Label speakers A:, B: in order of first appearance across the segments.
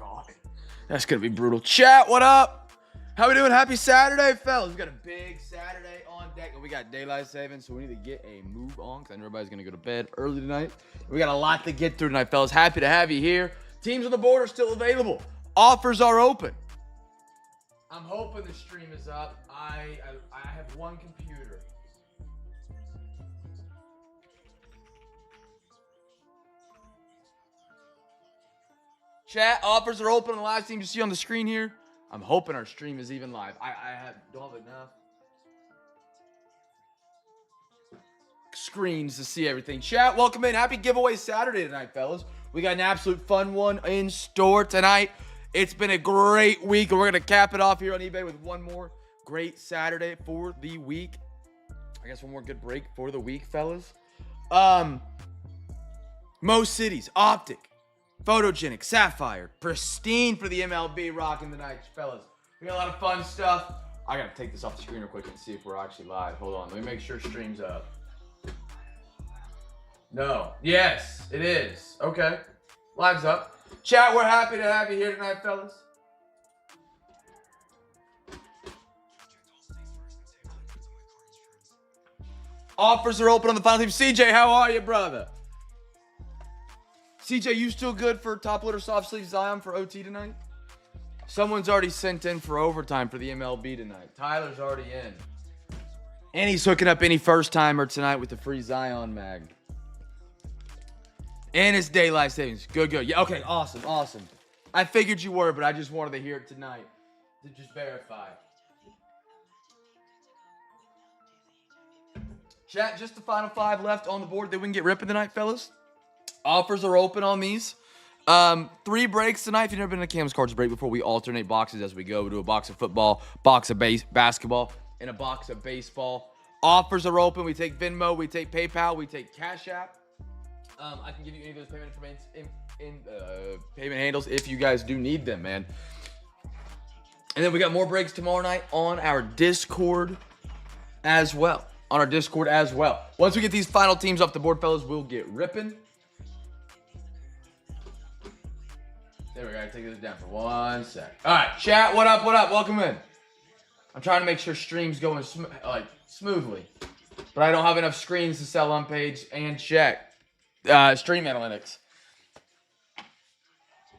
A: God. That's going to be brutal. Chat, what up? How we doing? Happy Saturday, fellas. We got a big Saturday on deck. We got daylight savings, so we need to get a move on because I know everybody's going to go to bed early tonight. We got a lot to get through tonight, fellas. Happy to have you here. Teams on the board are still available. Offers are open. I'm hoping the stream is up. I have one computer. Chat, offers are open on the live stream you see on the screen here. I'm hoping our stream is even live. I don't have enough screens to see everything. Chat, welcome in. Happy giveaway Saturday tonight, fellas. We got an absolute fun one in store tonight. It's been a great week, and we're going to cap it off here on eBay with one more great Saturday for the week. I guess one more good break for the week, fellas. Most cities, Optic, Photogenic, Sapphire, Pristine for the MLB rocking tonight, fellas. We got a lot of fun stuff. I got to take this off the screen real quick and see if we're actually live. Hold on. Let me make sure stream's up. No. Yes, it is. Okay. Live's up. Chat, we're happy to have you here tonight, fellas. Offers are open on the final team. CJ, how are you, brother? CJ, you still good for top loader soft sleeve Zion for OT tonight? Someone's already sent in for overtime for the MLB tonight. Tyler's already in. And he's hooking up any first timer tonight with the free Zion mag. And it's daylight savings. Good. Yeah, okay, awesome. I figured you were, but I just wanted to hear it tonight to just verify. Chat, just the final 5 left on the board that we can get ripping tonight, fellas. Offers are open on these. 3 breaks tonight. If you've never been in a Cam's Cards break before, we alternate boxes as we go. We do a box of football, box of basketball, and a box of baseball. Offers are open. We take Venmo, we take PayPal, we take Cash App. I can give you any of those payment handles if you guys do need them, man. And then we got more breaks tomorrow night on our Discord as well. Once we get these final teams off the board, fellas, we'll get ripping. There we go. Take this down for 1 sec. All right, chat. What up? Welcome in. I'm trying to make sure stream's going smoothly, but I don't have enough screens to sell on page and check. Stream analytics.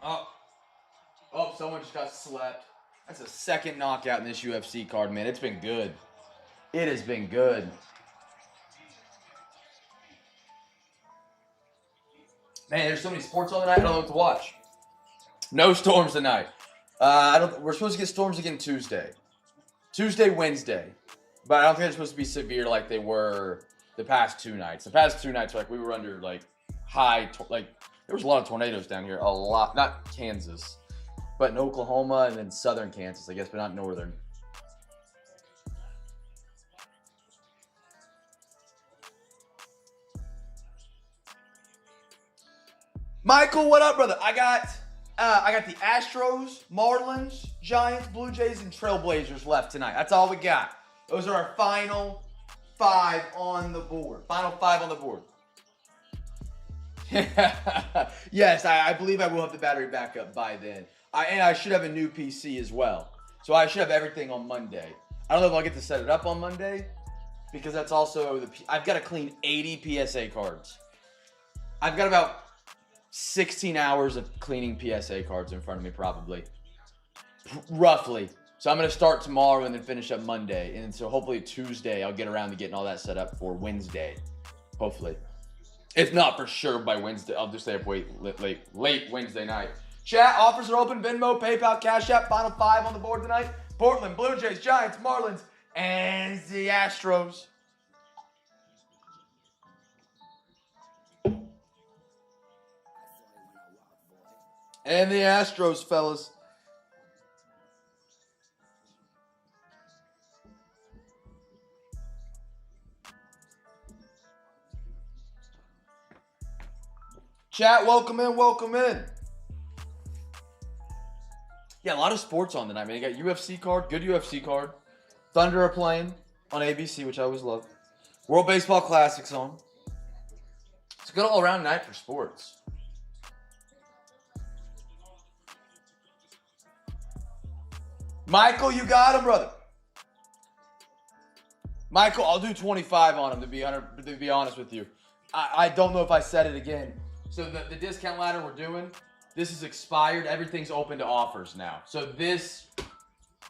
A: Oh, someone just got slept. That's a second knockout in this UFC card, man. It's been good. It has been good. Man, there's so many sports on tonight. I don't know what to watch. No storms tonight. We're supposed to get storms again Tuesday, Wednesday, but I don't think they're supposed to be severe like they were the past 2 nights. The past 2 nights, we were under high, there was a lot of tornadoes down here. A lot, not Kansas, but in Oklahoma and then southern Kansas, I guess, but not northern. Michael, what up, brother? I got the Astros, Marlins, Giants, Blue Jays, and Trailblazers left tonight. That's all we got. Those are our final 5 on the board. Yes, I believe I will have the battery back up by then. And I should have a new PC as well. So I should have everything on Monday. I don't know if I'll get to set it up on Monday because that's also I've got to clean 80 PSA cards. I've got about 16 hours of cleaning PSA cards in front of me probably. Roughly. So I'm going to start tomorrow and then finish up Monday. And so hopefully Tuesday I'll get around to getting all that set up for Wednesday. Hopefully. If not for sure by Wednesday, I'll just stay up late Wednesday night. Chat, offers are open. Venmo, PayPal, Cash App. Final 5 on the board tonight. Portland, Blue Jays, Giants, Marlins, and the Astros. And the Astros, fellas. Chat, welcome in. Yeah, a lot of sports on tonight, man. You got UFC card, good UFC card. Thunder are playing on ABC, which I always love. World Baseball Classic's on. It's a good all-around night for sports. Michael, you got him, brother. Michael, I'll do 25 on him to be honest with you. I don't know if I said it again. So the discount ladder we're doing, this is expired. Everything's open to offers now. So this,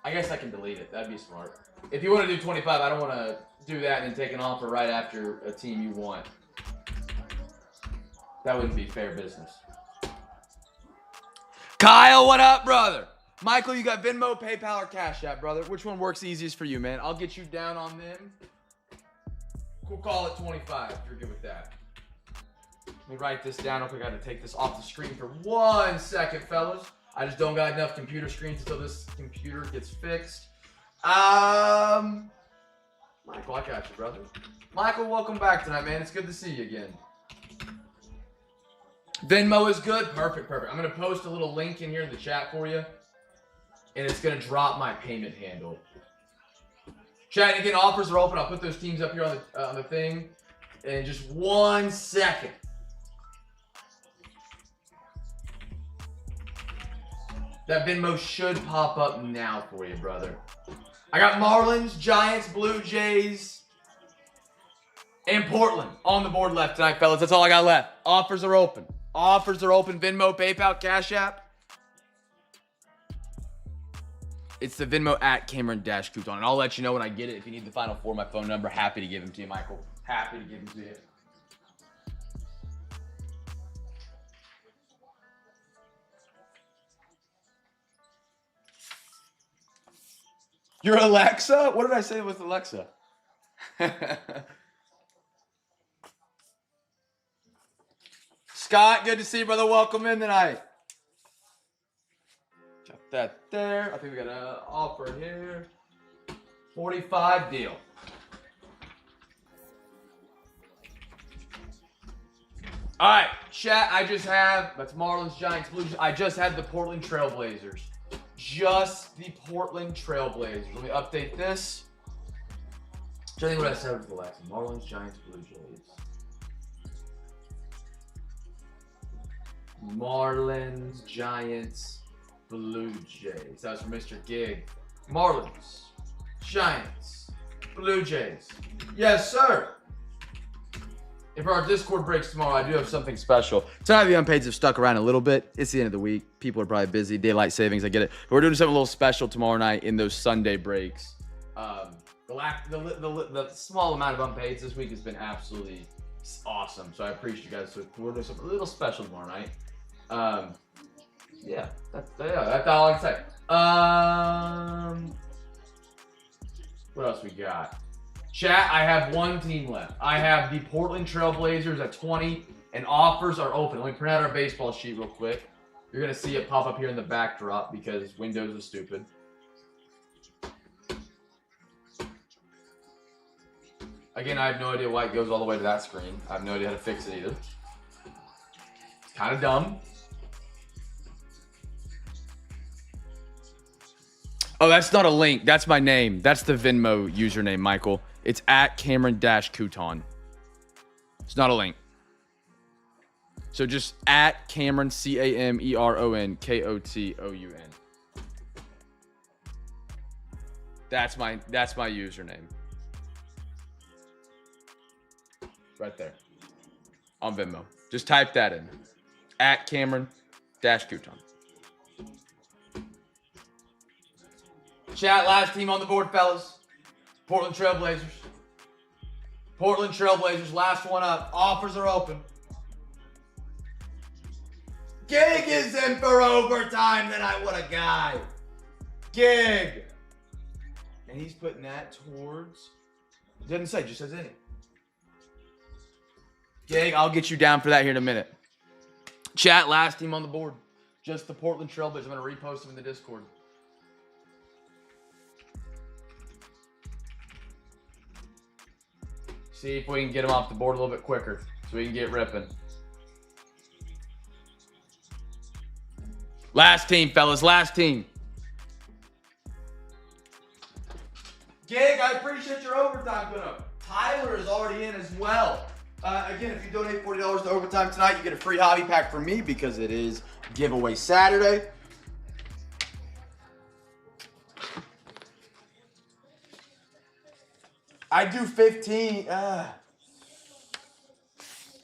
A: I guess I can delete it. That'd be smart. If you want to do 25, I don't want to do that and then take an offer right after a team you want. That wouldn't be fair business. Kyle, what up, brother? Michael, you got Venmo, PayPal, or Cash App, brother? Which one works easiest for you, man? I'll get you down on them. We'll call it 25 if you're good with that. Let me write this down. I got to take this off the screen for 1 second, fellas. I just don't got enough computer screens until this computer gets fixed. Michael, I got you, brother. Michael, welcome back tonight, man. It's good to see you again. Venmo is good. Perfect, perfect. I'm going to post a little link in here in the chat for you. And it's going to drop my payment handle. Chat, again, offers are open. I'll put those teams up here on the thing in just 1 second. That Venmo should pop up now for you, brother. I got Marlins, Giants, Blue Jays, and Portland on the board left tonight, fellas. That's all I got left. Offers are open. Offers are open. Venmo, PayPal, Cash App. It's the Venmo at Cameron-Couton. And I'll let you know when I get it. If you need the final four, my phone number, happy to give them to you, Michael. Happy to give them to you. Your Alexa? What did I say with Alexa? Scott, good to see you, brother. Welcome in tonight. Got that there. I think we got an offer here. 45 deal. All right, chat. I just have, that's Marlins, Giants, Blues. I just had the Portland Trailblazers. Just the Portland Trailblazers. Let me update this. I think what I said was the last. Marlins, Giants, Blue Jays. Marlins, Giants, Blue Jays. That was from Mr. Gig. Marlins, Giants, Blue Jays. Yes, sir. If our Discord breaks tomorrow, I do have something special. Tonight, the unpaids have stuck around a little bit. It's the end of the week. People are probably busy. Daylight savings, I get it. But we're doing something a little special tomorrow night in those Sunday breaks. The small amount of unpaids this week has been absolutely awesome. So I appreciate you guys. So we're doing something a little special tomorrow night. Yeah, that's all I can say. What else we got? Chat, I have one team left. I have the Portland Trailblazers at 20, and offers are open. Let me print out our baseball sheet real quick. You're going to see it pop up here in the backdrop because Windows is stupid. Again, I have no idea why it goes all the way to that screen. I have no idea how to fix it either. It's kind of dumb. Oh, that's not a link. That's my name. That's the Venmo username, Michael. It's at Cameron-Couton. It's not a link. So just at Cameron, CAMERONKOTOUN. That's my username. Right there. On Venmo. Just type that in. At Cameron-Couton. Chat, last team on the board, fellas. Portland Trailblazers. Portland Trailblazers, last one up. Offers are open. Gig is in for overtime tonight. What a guy. Gig. And he's putting that towards, it doesn't say, just says in it. Gig, I'll get you down for that here in a minute. Chat, last team on the board. Just the Portland Trailblazers. I'm going to repost them in the Discord. See if we can get them off the board a little bit quicker so we can get ripping. Last team, fellas. Last team. Gig, I appreciate your overtime put up. Tyler is already in as well. Again, if you donate $40 to overtime tonight, you get a free hobby pack from me because it is giveaway Saturday. I do 15.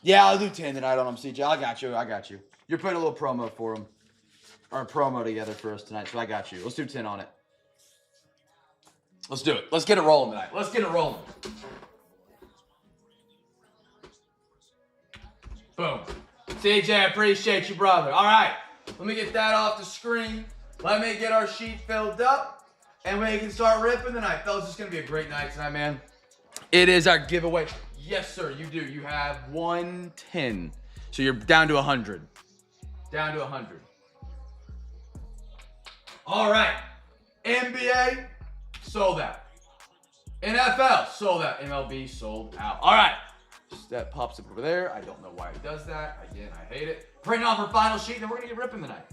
A: Yeah, I'll do 10 tonight on them, CJ. I got you. I got you. You're putting a little promo for them. Or a promo together for us tonight, so I got you. Let's do 10 on it. Let's do it. Let's get it rolling tonight. Let's get it rolling. Boom. CJ, I appreciate you, brother. All right. Let me get that off the screen. Let me get our sheet filled up. And we can start ripping tonight. Fellas, it's going to be a great night tonight, man. It is our giveaway. Yes, sir, you do. You have 110. So you're down to 100. Down to 100. All right. NBA, sold out. NFL, sold out. MLB, sold out. All right. That pops up over there. I don't know why it does that. Again, I hate it. Print off our final sheet, then we're going to get ripping tonight.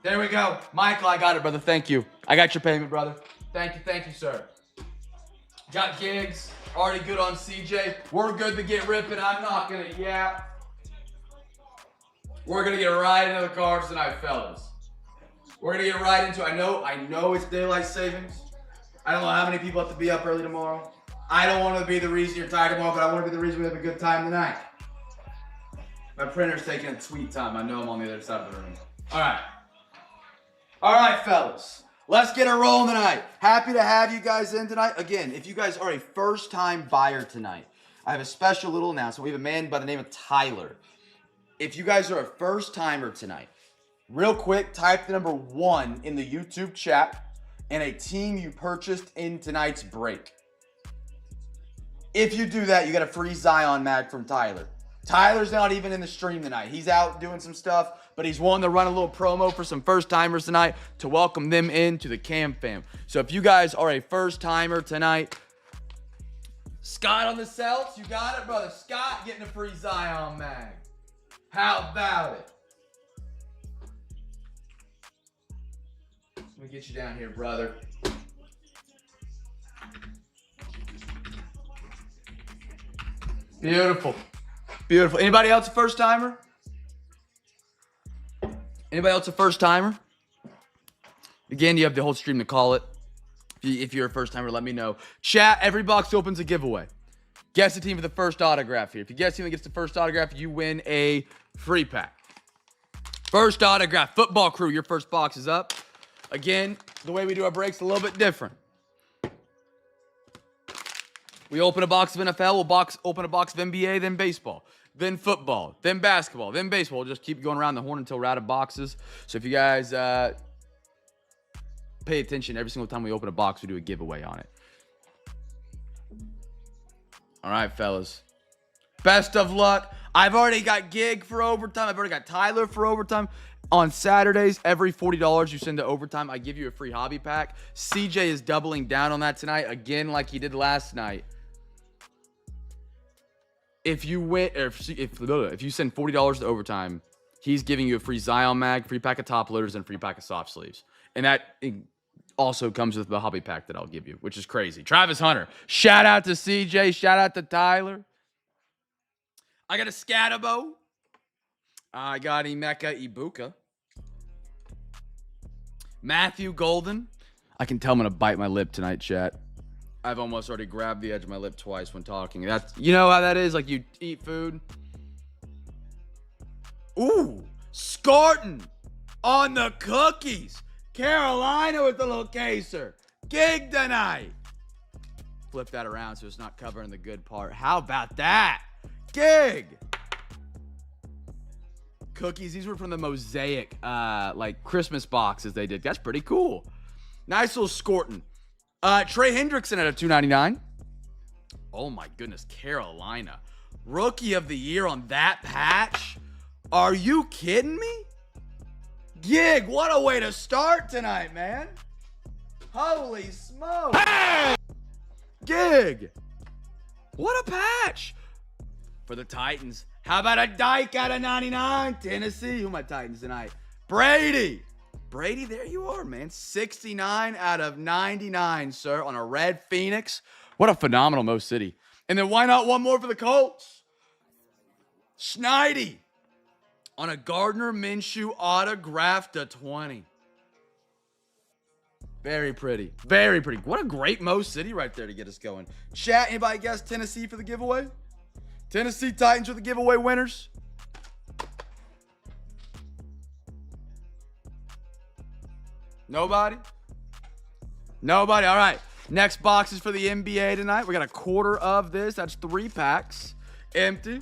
A: There we go. Michael, I got it, brother. Thank you. I got your payment, brother. Thank you, sir. Got gigs. Already good on CJ. We're good to get ripping. I'm not going to yap. We're going to get right into the cards tonight, fellas. We're going to get right into it. I know it's daylight savings. I don't know how many people have to be up early tomorrow. I don't want to be the reason you're tired tomorrow, but I want to be the reason we have a good time tonight. My printer's taking a sweet time. I know I'm on the other side of the room. All right. All right, fellas. Let's get it rolling tonight. Happy to have you guys in tonight. Again, if you guys are a first-time buyer tonight, I have a special little announcement. We have a man by the name of Tyler. If you guys are a first-timer tonight, real quick, type the number 1 in the YouTube chat and a team you purchased in tonight's break. If you do that, you get a free Zion mag from Tyler. Tyler's not even in the stream tonight. He's out doing some stuff, but he's wanting to run a little promo for some first-timers tonight to welcome them into the CamFam. So if you guys are a first-timer tonight, Scott on the Celts, you got it, brother. Scott getting a free Zion mag. How about it? Let me get you down here, brother. Beautiful. Beautiful. Anybody else a first timer? Anybody else a first timer? Again, you have the whole stream to call it. If you're a first timer, let me know. Chat, every box opens a giveaway. Guess the team for the first autograph here. If you guess the team that gets the first autograph, you win a free pack. First autograph. Football crew, your first box is up. Again, the way we do our breaks is a little bit different. We open a box of NFL, we'll open a box of NBA, then baseball, then football, then basketball, then baseball. We'll just keep going around the horn until we're out of boxes. So if you guys pay attention, every single time we open a box, we do a giveaway on it. All right, fellas. Best of luck. I've already got Gig for overtime. I've already got Tyler for overtime. On Saturdays, every $40 you send to overtime, I give you a free hobby pack. CJ is doubling down on that tonight, again, like he did last night. If you win, or if you send $40 to overtime, he's giving you a free Zion mag, free pack of top loaders, and free pack of soft sleeves. And that also comes with the hobby pack that I'll give you, which is crazy. Travis Hunter, shout out to CJ, shout out to Tyler. I got a Scatabo. I got Emeka Ibuka. Matthew Golden. I can tell I'm going to bite my lip tonight, chat. I've almost already grabbed the edge of my lip twice when talking. That's, you know how that is? Like you eat food. Ooh, Scarton on the cookies. Carolina with the little caser. Gig tonight. Flip that around so it's not covering the good part. How about that? Gig. Cookies. These were from the Mosaic, like Christmas boxes they did. That's pretty cool. Nice little Scorton. Trey Hendrickson at a $2.99. Oh my goodness, Carolina. Rookie of the year on that patch? Are you kidding me? Gig, what a way to start tonight, man. Holy smokes. Hey! Gig. What a patch. For the Titans. How about a Dyke out of 99? Tennessee. Who are my Titans tonight? Brady. Brady, there you are, man. 69 out of 99, sir, on a red Phoenix. What a phenomenal Mo City. And then why not one more for the Colts? Schneidi on a Gardner Minshew autograph to 20. Very pretty. Very pretty. What a great Mo City right there to get us going. Chat, anybody guess Tennessee for the giveaway? Tennessee Titans are the giveaway winners. Nobody? Nobody. All right. Next box is for the NBA tonight. We got a quarter of this. That's 3 packs. Empty.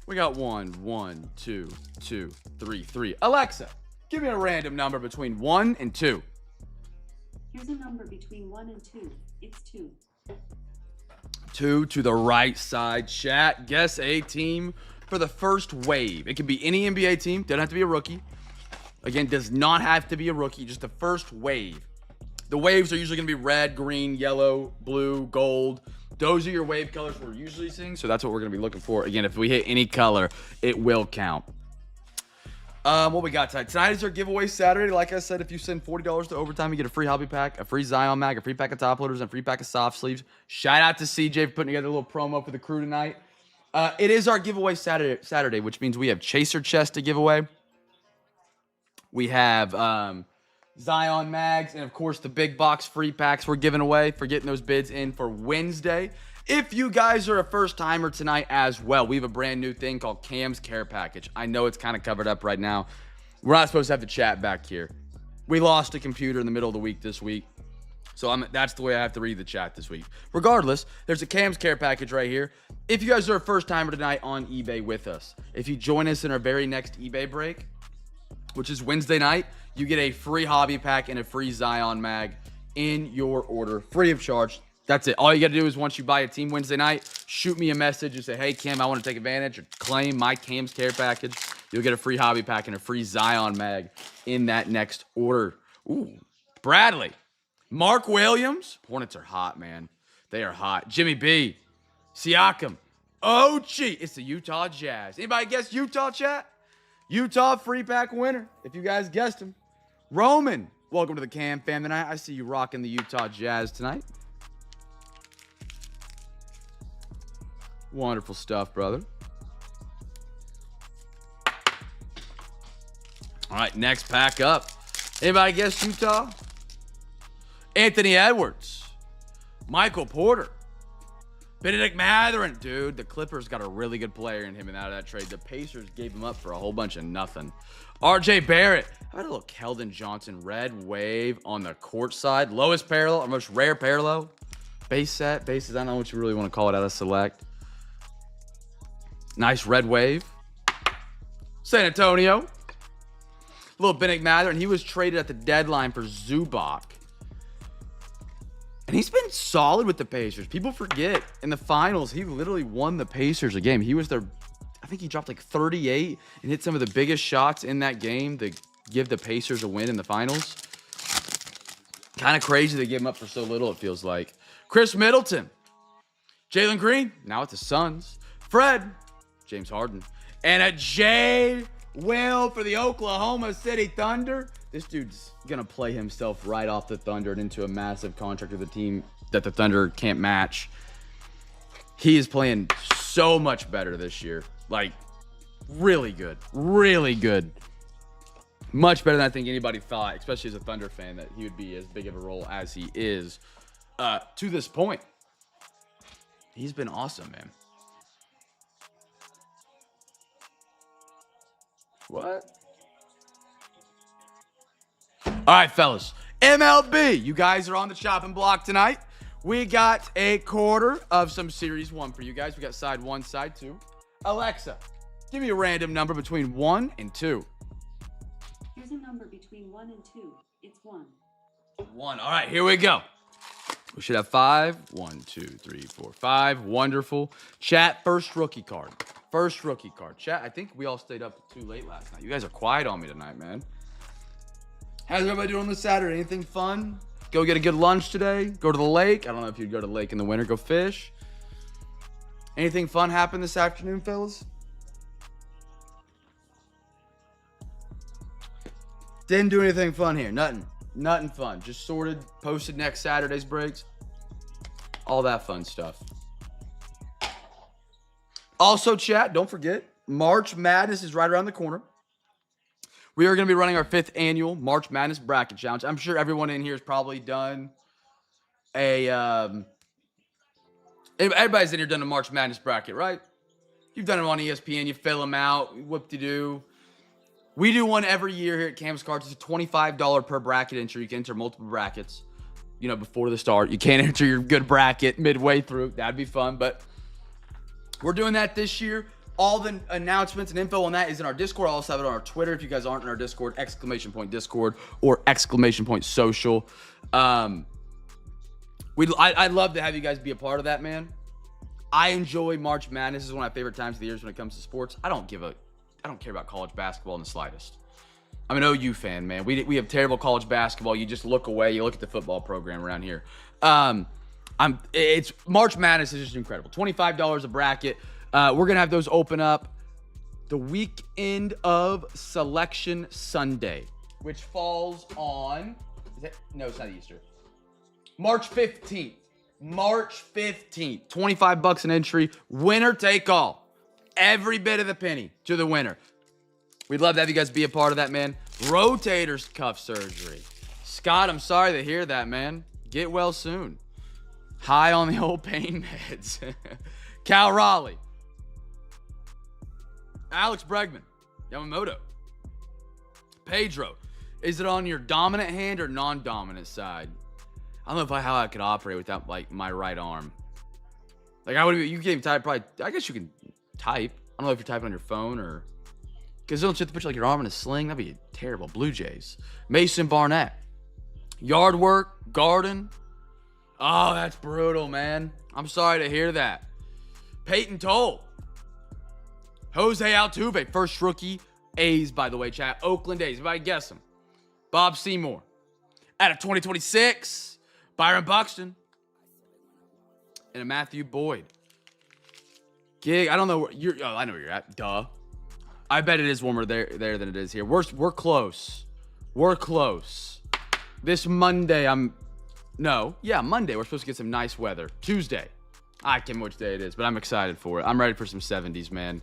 A: We got 1, 2, 3. Alexa, give me a random number between 1 and 2.
B: Here's a number between 1 and 2. It's 2.
A: 2 to the right side. Chat, guess a team for the first wave. It can be any NBA team. Doesn't have to be a rookie. Again, does not have to be a rookie. Just the first wave. The waves are usually going to be red, green, yellow, blue, gold. Those are your wave colors we're usually seeing, so that's what we're going to be looking for. Again, if we hit any color, it will count. What we got tonight? Tonight is our giveaway Saturday. Like I said, if you send $40 to overtime, you get a free hobby pack, a free Zion mag, a free pack of top loaders, and a free pack of soft sleeves. Shout out to CJ for putting together a little promo for the crew tonight. It is our giveaway Saturday, which means we have Chaser Chest to give away. We have Zion mags, and of course the big box free packs we're giving away for getting those bids in for Wednesday. If you guys are a first timer tonight as well, we have a brand new thing called Cam's Care Package. I know it's kind of covered up right now. We're not supposed to have the chat back here. We lost a computer in the middle of the week this week, so that's the way I have to read the chat this week. Regardless, there's a Cam's Care Package right here. If you guys are a first timer tonight on eBay with us, if you join us in our very next eBay break, which is Wednesday night, you get a free hobby pack and a free Zion mag in your order, free of charge. That's it. All you got to do is once you buy a team Wednesday night, shoot me a message and say, hey, Cam, I want to take advantage or claim my Cam's Care Package. You'll get a free hobby pack and a free Zion mag in that next order. Ooh, Bradley. Mark Williams. Hornets are hot, man. They are hot. Jimmy B. Siakam. Ochi. It's the Utah Jazz. Anybody guess Utah, chat? Utah free pack winner, if you guys guessed him. Roman, welcome to the Cam Fam tonight. I see you rocking the Utah Jazz tonight. Wonderful stuff, brother. All right, next pack up. Anybody guess Utah? Anthony Edwards. Michael Porter. Benedict Mathurin. Dude, the Clippers got a really good player in him and out of that trade. The Pacers gave him up for a whole bunch of nothing. RJ Barrett. How about a little Keldon Johnson red wave on the court side? Lowest parallel, or most rare parallel. Base set, bases, I don't know what you really want to call it out of select. Nice red wave. San Antonio. A little Benedict Mathurin. He was traded at the deadline for Zubac. And he's been solid with the Pacers. People forget, in the finals, he literally won the Pacers a game. He was their, I think he dropped like 38 and hit some of the biggest shots in that game to give the Pacers a win in the finals. Kind of crazy they gave him up for so little, it feels like. Chris Middleton. Jalen Green, now it's the Suns. Fred, James Harden. And a J. Will for the Oklahoma City Thunder. This dude's going to play himself right off the Thunder and into a massive contract with a team that the Thunder can't match. He is playing so much better this year. Like, really good. Really good. Much better than I think anybody thought, especially as a Thunder fan, that he would be as big of a role as he is to this point. He's been awesome, man. What? All right, fellas. MLB, you guys are on the chopping block tonight. We got a quarter of some Series 1 for you guys. We got side 1, side 2. Alexa, give me a random number between 1 and 2.
B: Here's a number between 1 and 2. It's 1.
A: 1. All right, here we go. We should have 5. 1, 2, 3, 4, 5. Wonderful. Chat, first rookie card. First rookie card. Chat, I think we all stayed up too late last night. You guys are quiet on me tonight, man. How's everybody doing on this Saturday? Anything fun? Go get a good lunch today? Go to the lake? I don't know if you'd go to the lake in the winter. Go fish? Anything fun happen this afternoon, fellas? Didn't do anything fun here. Nothing. Nothing fun. Just sorted, posted next Saturday's breaks. All that fun stuff. Also, chat, don't forget, March Madness is right around the corner. We are going to be running our 5th annual March Madness Bracket Challenge. I'm sure everyone in here has probably done everybody's in here done a March Madness bracket, right? You've done it on ESPN. You fill them out. Whoop-de-doo. We do one every year here at Cam's Cards. It's a $25 per bracket entry. You can enter multiple brackets, before the start. You can't enter your good bracket midway through. That'd be fun, but we're doing that this year. All the announcements and info on that is in our Discord. I'll also have it on our Twitter. If you guys aren't in our Discord, !Discord or !Social. I'd love to have you guys be a part of that, man. I enjoy March Madness. This is one of my favorite times of the year when it comes to sports. I don't care about college basketball in the slightest. I'm an OU fan, man. We have terrible college basketball. You just look away. You look at the football program around here. It's March Madness is just incredible. $25 a bracket. We're gonna have those open up the weekend of Selection Sunday, which falls on. No, it's not Easter. March 15th. March 15th. $25 an entry. Winner take all. Every bit of the penny to the winner. We'd love to have you guys be a part of that, man. Rotator cuff surgery. Scott, I'm sorry to hear that, man. Get well soon. High on the old pain meds. Cal Raleigh. Alex Bregman. Yamamoto. Pedro. Is it on your dominant hand or non-dominant side? I don't know how I could operate without, my right arm. You can't even type, probably, I guess you can type. I don't know if you're typing on your phone or... Because don't you have to put, your arm in a sling? That'd be terrible. Blue Jays. Mason Barnett. Yard work. Garden. Oh, that's brutal, man. I'm sorry to hear that. Peyton Toll. Jose Altuve. First rookie. A's, by the way, chat. Oakland A's. Everybody guess them. Bob Seymour. Out of 2026, Byron Buxton. And a Matthew Boyd. Gig, I don't know where you're. Oh, I know where you're at. Duh. I bet it is warmer there than it is here. We're close. We're close. This Monday, Monday. We're supposed to get some nice weather. Tuesday. I can't remember which day it is, but I'm excited for it. I'm ready for some 70s, man.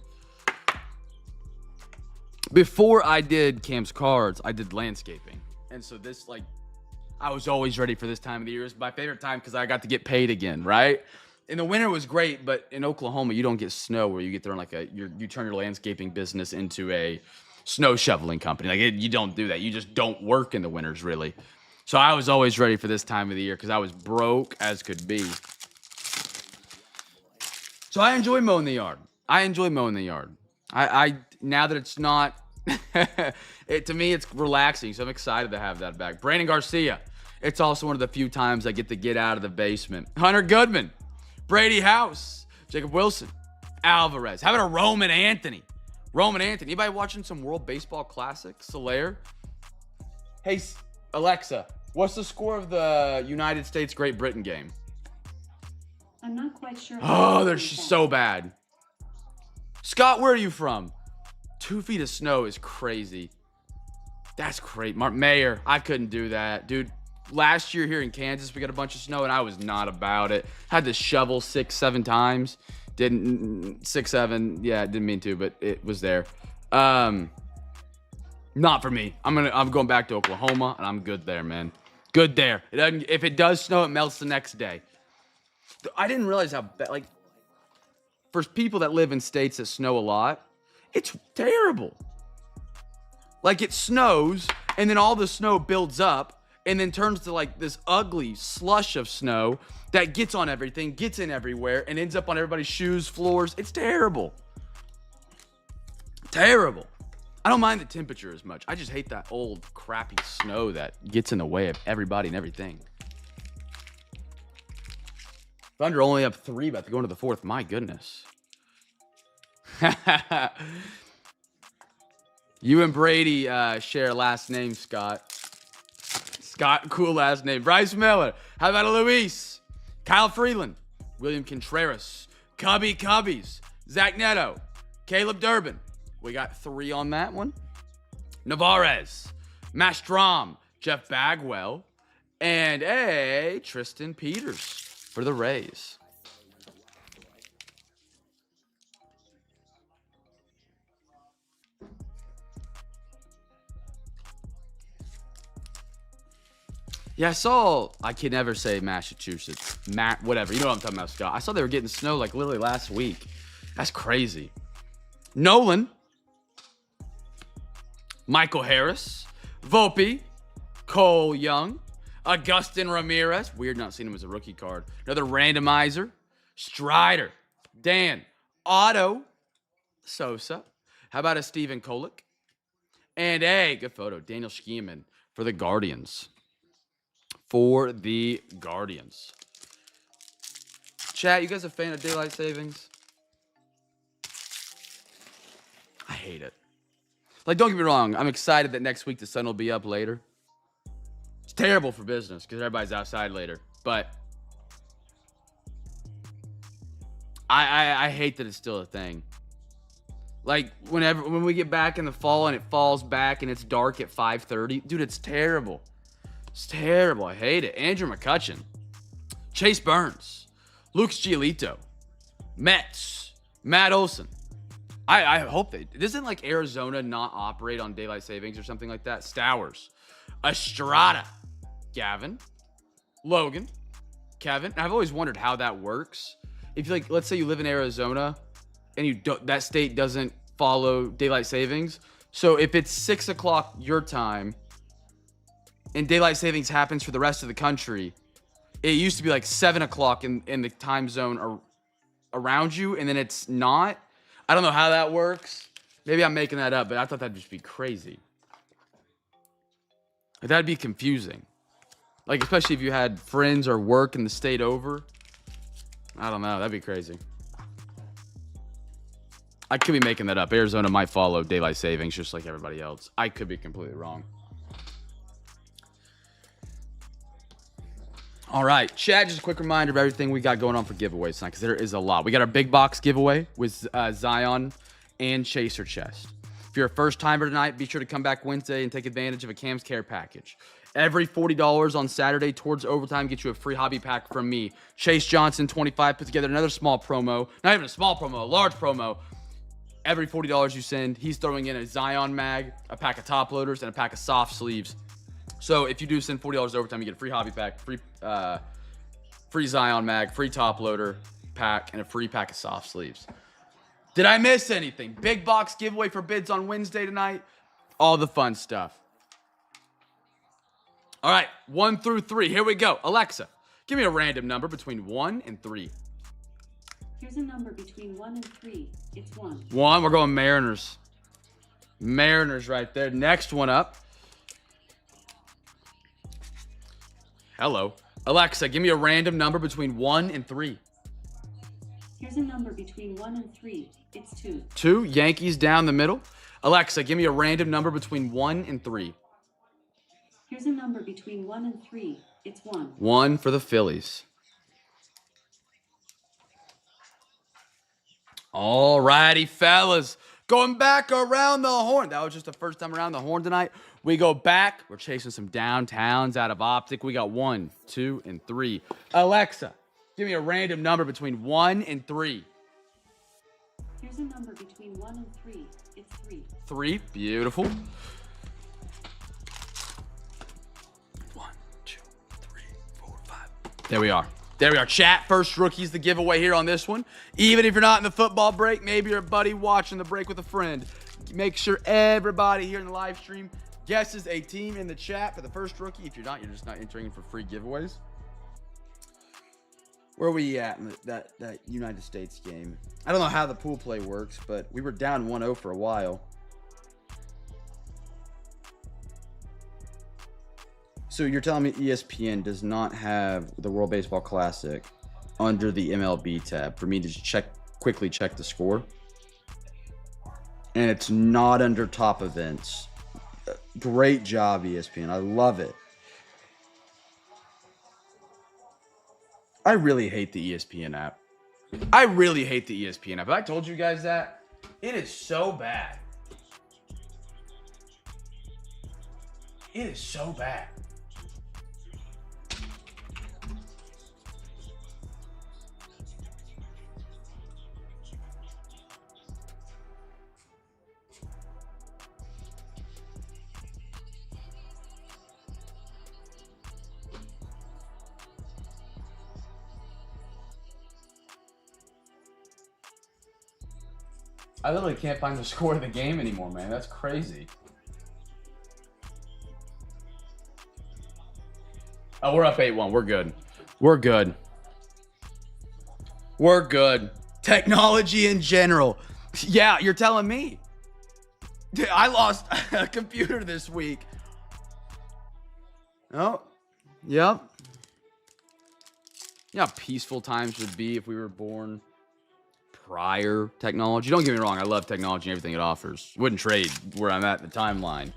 A: Before I did Cam's Cards, I did landscaping. And so this, I was always ready for this time of the year. It's my favorite time because I got to get paid again, right? In the winter was great, but in Oklahoma, you don't get snow where you get thrown you turn your landscaping business into a snow shoveling company. You don't do that. You just don't work in the winters, really. So I was always ready for this time of the year because I was broke as could be. So I enjoy mowing the yard. I now that it's not, to me, it's relaxing. So I'm excited to have that back. Brandon Garcia. It's also one of the few times I get to get out of the basement. Hunter Goodman. Brady House. Jacob Wilson. Alvarez. How about a Roman Anthony? Anybody watching some World Baseball Classic? Solaire. Hey, Alexa, what's the score of the United States-Great Britain game?
B: I'm not quite sure.
A: Oh, they're so bad. Scott, where are you from? 2 feet of snow is crazy. That's great. Mark Mayer, I couldn't do that. Dude, last year here in Kansas, we got a bunch of snow, and I was not about it. Had to shovel 6-7 times. Didn't 6-7. Yeah, didn't mean to, but it was there. Not for me. I'm going back to Oklahoma, and I'm good there, man. Good there. If it does snow, it melts the next day. I didn't realize how bad. For people that live in states that snow a lot, it's terrible. It snows, and then all the snow builds up, and then turns to this ugly slush of snow that gets on everything, gets in everywhere, and ends up on everybody's shoes, floors. It's terrible. Terrible. I don't mind the temperature as much. I just hate that old, crappy snow that gets in the way of everybody and everything. Thunder only up 3, about to go into the 4th. My goodness. You and Brady share a last name, Scott. Scott, cool last name. Bryce Miller. How about a Luis? Kyle Freeland. William Contreras. Cubbies. Zach Neto. Caleb Durbin. We got 3 on that one. Navarez. Mastrom. Jeff Bagwell. And a Tristan Peters for the Rays.
C: Yeah, I saw. I can never say Massachusetts. Whatever. You know what I'm talking about, Scott. I saw they were getting snow like literally last week. That's crazy. Nolan. Michael Harris. Volpe. Cole Young. Augustin Ramirez. Weird not seeing him as a rookie card. Another randomizer. Strider. Dan. Otto. Sosa. How about a Steven Kolick? And a good photo. Daniel Schiemann for the Guardians. Chat, you guys a fan of daylight savings? I hate it. Like, don't get me wrong. I'm excited that next week the sun will be up later. It's terrible for business because everybody's outside later. But I hate that it's still a thing. Like, when we get back in the fall and it falls back and it's dark at 5:30. Dude, it's terrible. It's terrible. I hate it. Andrew McCutcheon. Chase Burns. Luke Giolito. Mets. Matt Olson. I hope they... Doesn't, like, Arizona not operate on daylight savings or something like that? Stowers. Estrada. Gavin. Logan. Kevin. And I've always wondered how that works. If you, like, let's say you live in Arizona and that state doesn't follow daylight savings. So if it's 6 o'clock your time and daylight savings happens for the rest of the country, it used to be like 7 o'clock in the time zone around you, and then it's not. I don't know how that works. Maybe I'm making that up, but I thought that'd just be crazy. Like, that'd be confusing. Like, especially if you had friends or work in the state over. I don't know. That'd be crazy. I could be making that up. Arizona might follow daylight savings just like everybody else. I could be completely wrong. All right, chat, just a quick reminder of everything we got going on for giveaways tonight, because there is a lot. We got our big box giveaway with Zion and Chaser Chest. If you're a first timer tonight, be sure to come back Wednesday and take advantage of a Cam's Care package. Every $40 on Saturday towards overtime gets you a free hobby pack from me. Chase Johnson, 25, put together another small promo. Not even a small promo, a large promo. Every $40 you send, he's throwing in a Zion mag, a pack of top loaders, and a pack of soft sleeves. So if you do send $40 overtime, you get a free hobby pack, free Zion mag, free top loader pack, and a free pack of soft sleeves. Did I miss anything? Big box giveaway for bids on Wednesday tonight. All the fun stuff. All right, 1 through 3. Here we go. Alexa, give me a random number between 1 and 3.
B: Here's a number between 1 and 3. It's 1.
C: 1, we're going Mariners. Mariners right there. Next one up. Hello. Alexa, give me a random number between 1 and 3.
B: Here's a number between 1 and 3. It's 2.
C: 2, Yankees down the middle. Alexa, give me a random number between 1 and 3.
B: Here's a number between 1 and 3. It's 1.
C: 1 for the Phillies. All righty, fellas. Going back around the horn. That was just the first time around the horn tonight. We go back. We're chasing some downtowns out of Optic. We got 1, 2, and 3. Alexa, give me a random number between 1 and 3.
B: Here's a number between 1 and 3. It's 3.
C: 3, beautiful. 1, 2, 3, 4, 5. There we are. There we are. Chat, first rookie's the giveaway here on this one. Even if you're not in the football break, maybe you're a buddy watching the break with a friend. Make sure everybody here in the live stream guesses a team in the chat for the first rookie. If you're not, you're just not entering for free giveaways. Where are we at in that United States game? I don't know how the pool play works, but we were down 1-0 for a while. So you're telling me ESPN does not have the World Baseball Classic under the MLB tab for me to just quickly check the score? And it's not under top events. Great job, ESPN. I love it. I really hate the ESPN app. I really hate the ESPN app. Have I told you guys that? It is so bad. It is so bad. I literally can't find the score of the game anymore, man. That's crazy. Oh, we're up 8-1. We're good. We're good. We're good. Technology in general. Yeah, you're telling me. Dude, I lost a computer this week. Oh, yep. You know how peaceful times would be if we were born prior technology. Don't get me wrong, I love technology and everything it offers. Wouldn't trade where I'm at in the timeline.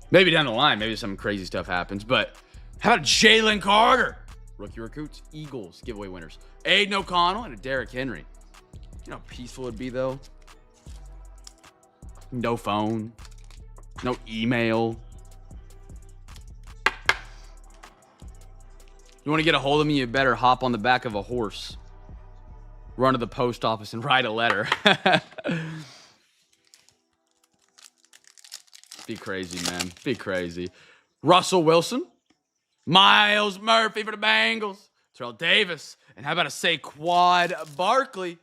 C: Maybe down the line, maybe some crazy stuff happens. But how about Jalen Carter? Rookie recruits, Eagles, giveaway winners. Aiden O'Connell and a Derrick Henry. You know how peaceful it'd be, though? No phone. No email. You want to get a hold of me, you better hop on the back of a horse. Run to the post office and write a letter. Be crazy, man. Be crazy. Russell Wilson. Miles Murphy for the Bengals. Terrell Davis. And how about a Saquon Barkley?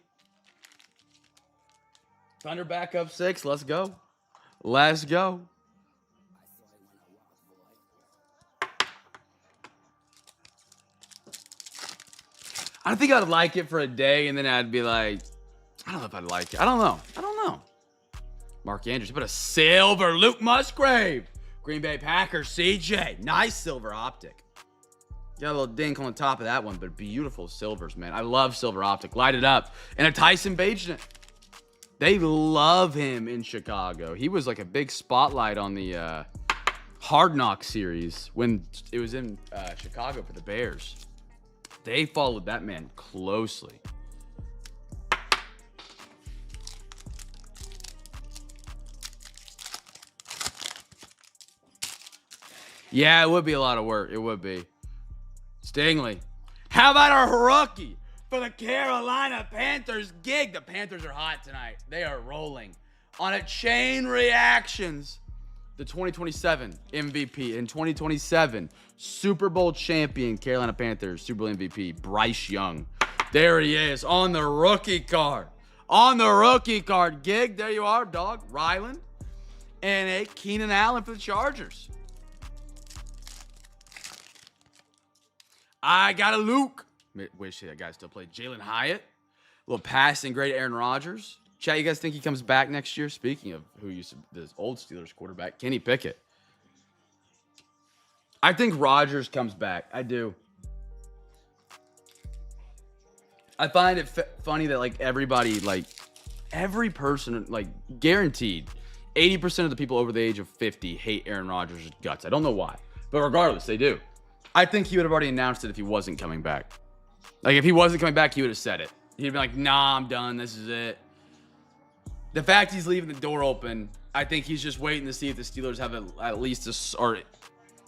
C: Thunder back up 6. Let's go. Let's go. I think I'd like it for a day, and then I'd be like, I don't know if I'd like it. I don't know. Mark Andrews, but a silver Luke Musgrave. Green Bay Packers, CJ. Nice silver optic. Got a little dink on the top of that one, but beautiful silvers, man. I love silver optic. Light it up. And a Tyson Bagent. They love him in Chicago. He was like a big spotlight on the Hard Knock series when it was in Chicago for the Bears. They followed that man closely. Yeah, it would be a lot of work. It would be. Stingley. How about our rookie for the Carolina Panthers gig? The Panthers are hot tonight. They are rolling on a chain reactions. The 2027 MVP and 2027 Super Bowl champion Carolina Panthers Super Bowl MVP Bryce Young. There he is on the rookie card. On the rookie card. Gig, there you are, dog. Ryland and a Keenan Allen for the Chargers. I got a Luke. Wish that guy still played. Jalen Hyatt. A little passing grade Aaron Rodgers. Chat, you guys think he comes back next year? Speaking of who used to this old Steelers quarterback, Kenny Pickett. I think Rodgers comes back. I do. I find it funny that like everybody, like every person, like guaranteed, 80% of the people over the age of 50 hate Aaron Rodgers' guts. I don't know why, but regardless, they do. I think he would have already announced it if he wasn't coming back. Like if he wasn't coming back, he would have said it. He'd be like, "Nah, I'm done. This is it." The fact he's leaving the door open, I think he's just waiting to see if the Steelers have at least a, or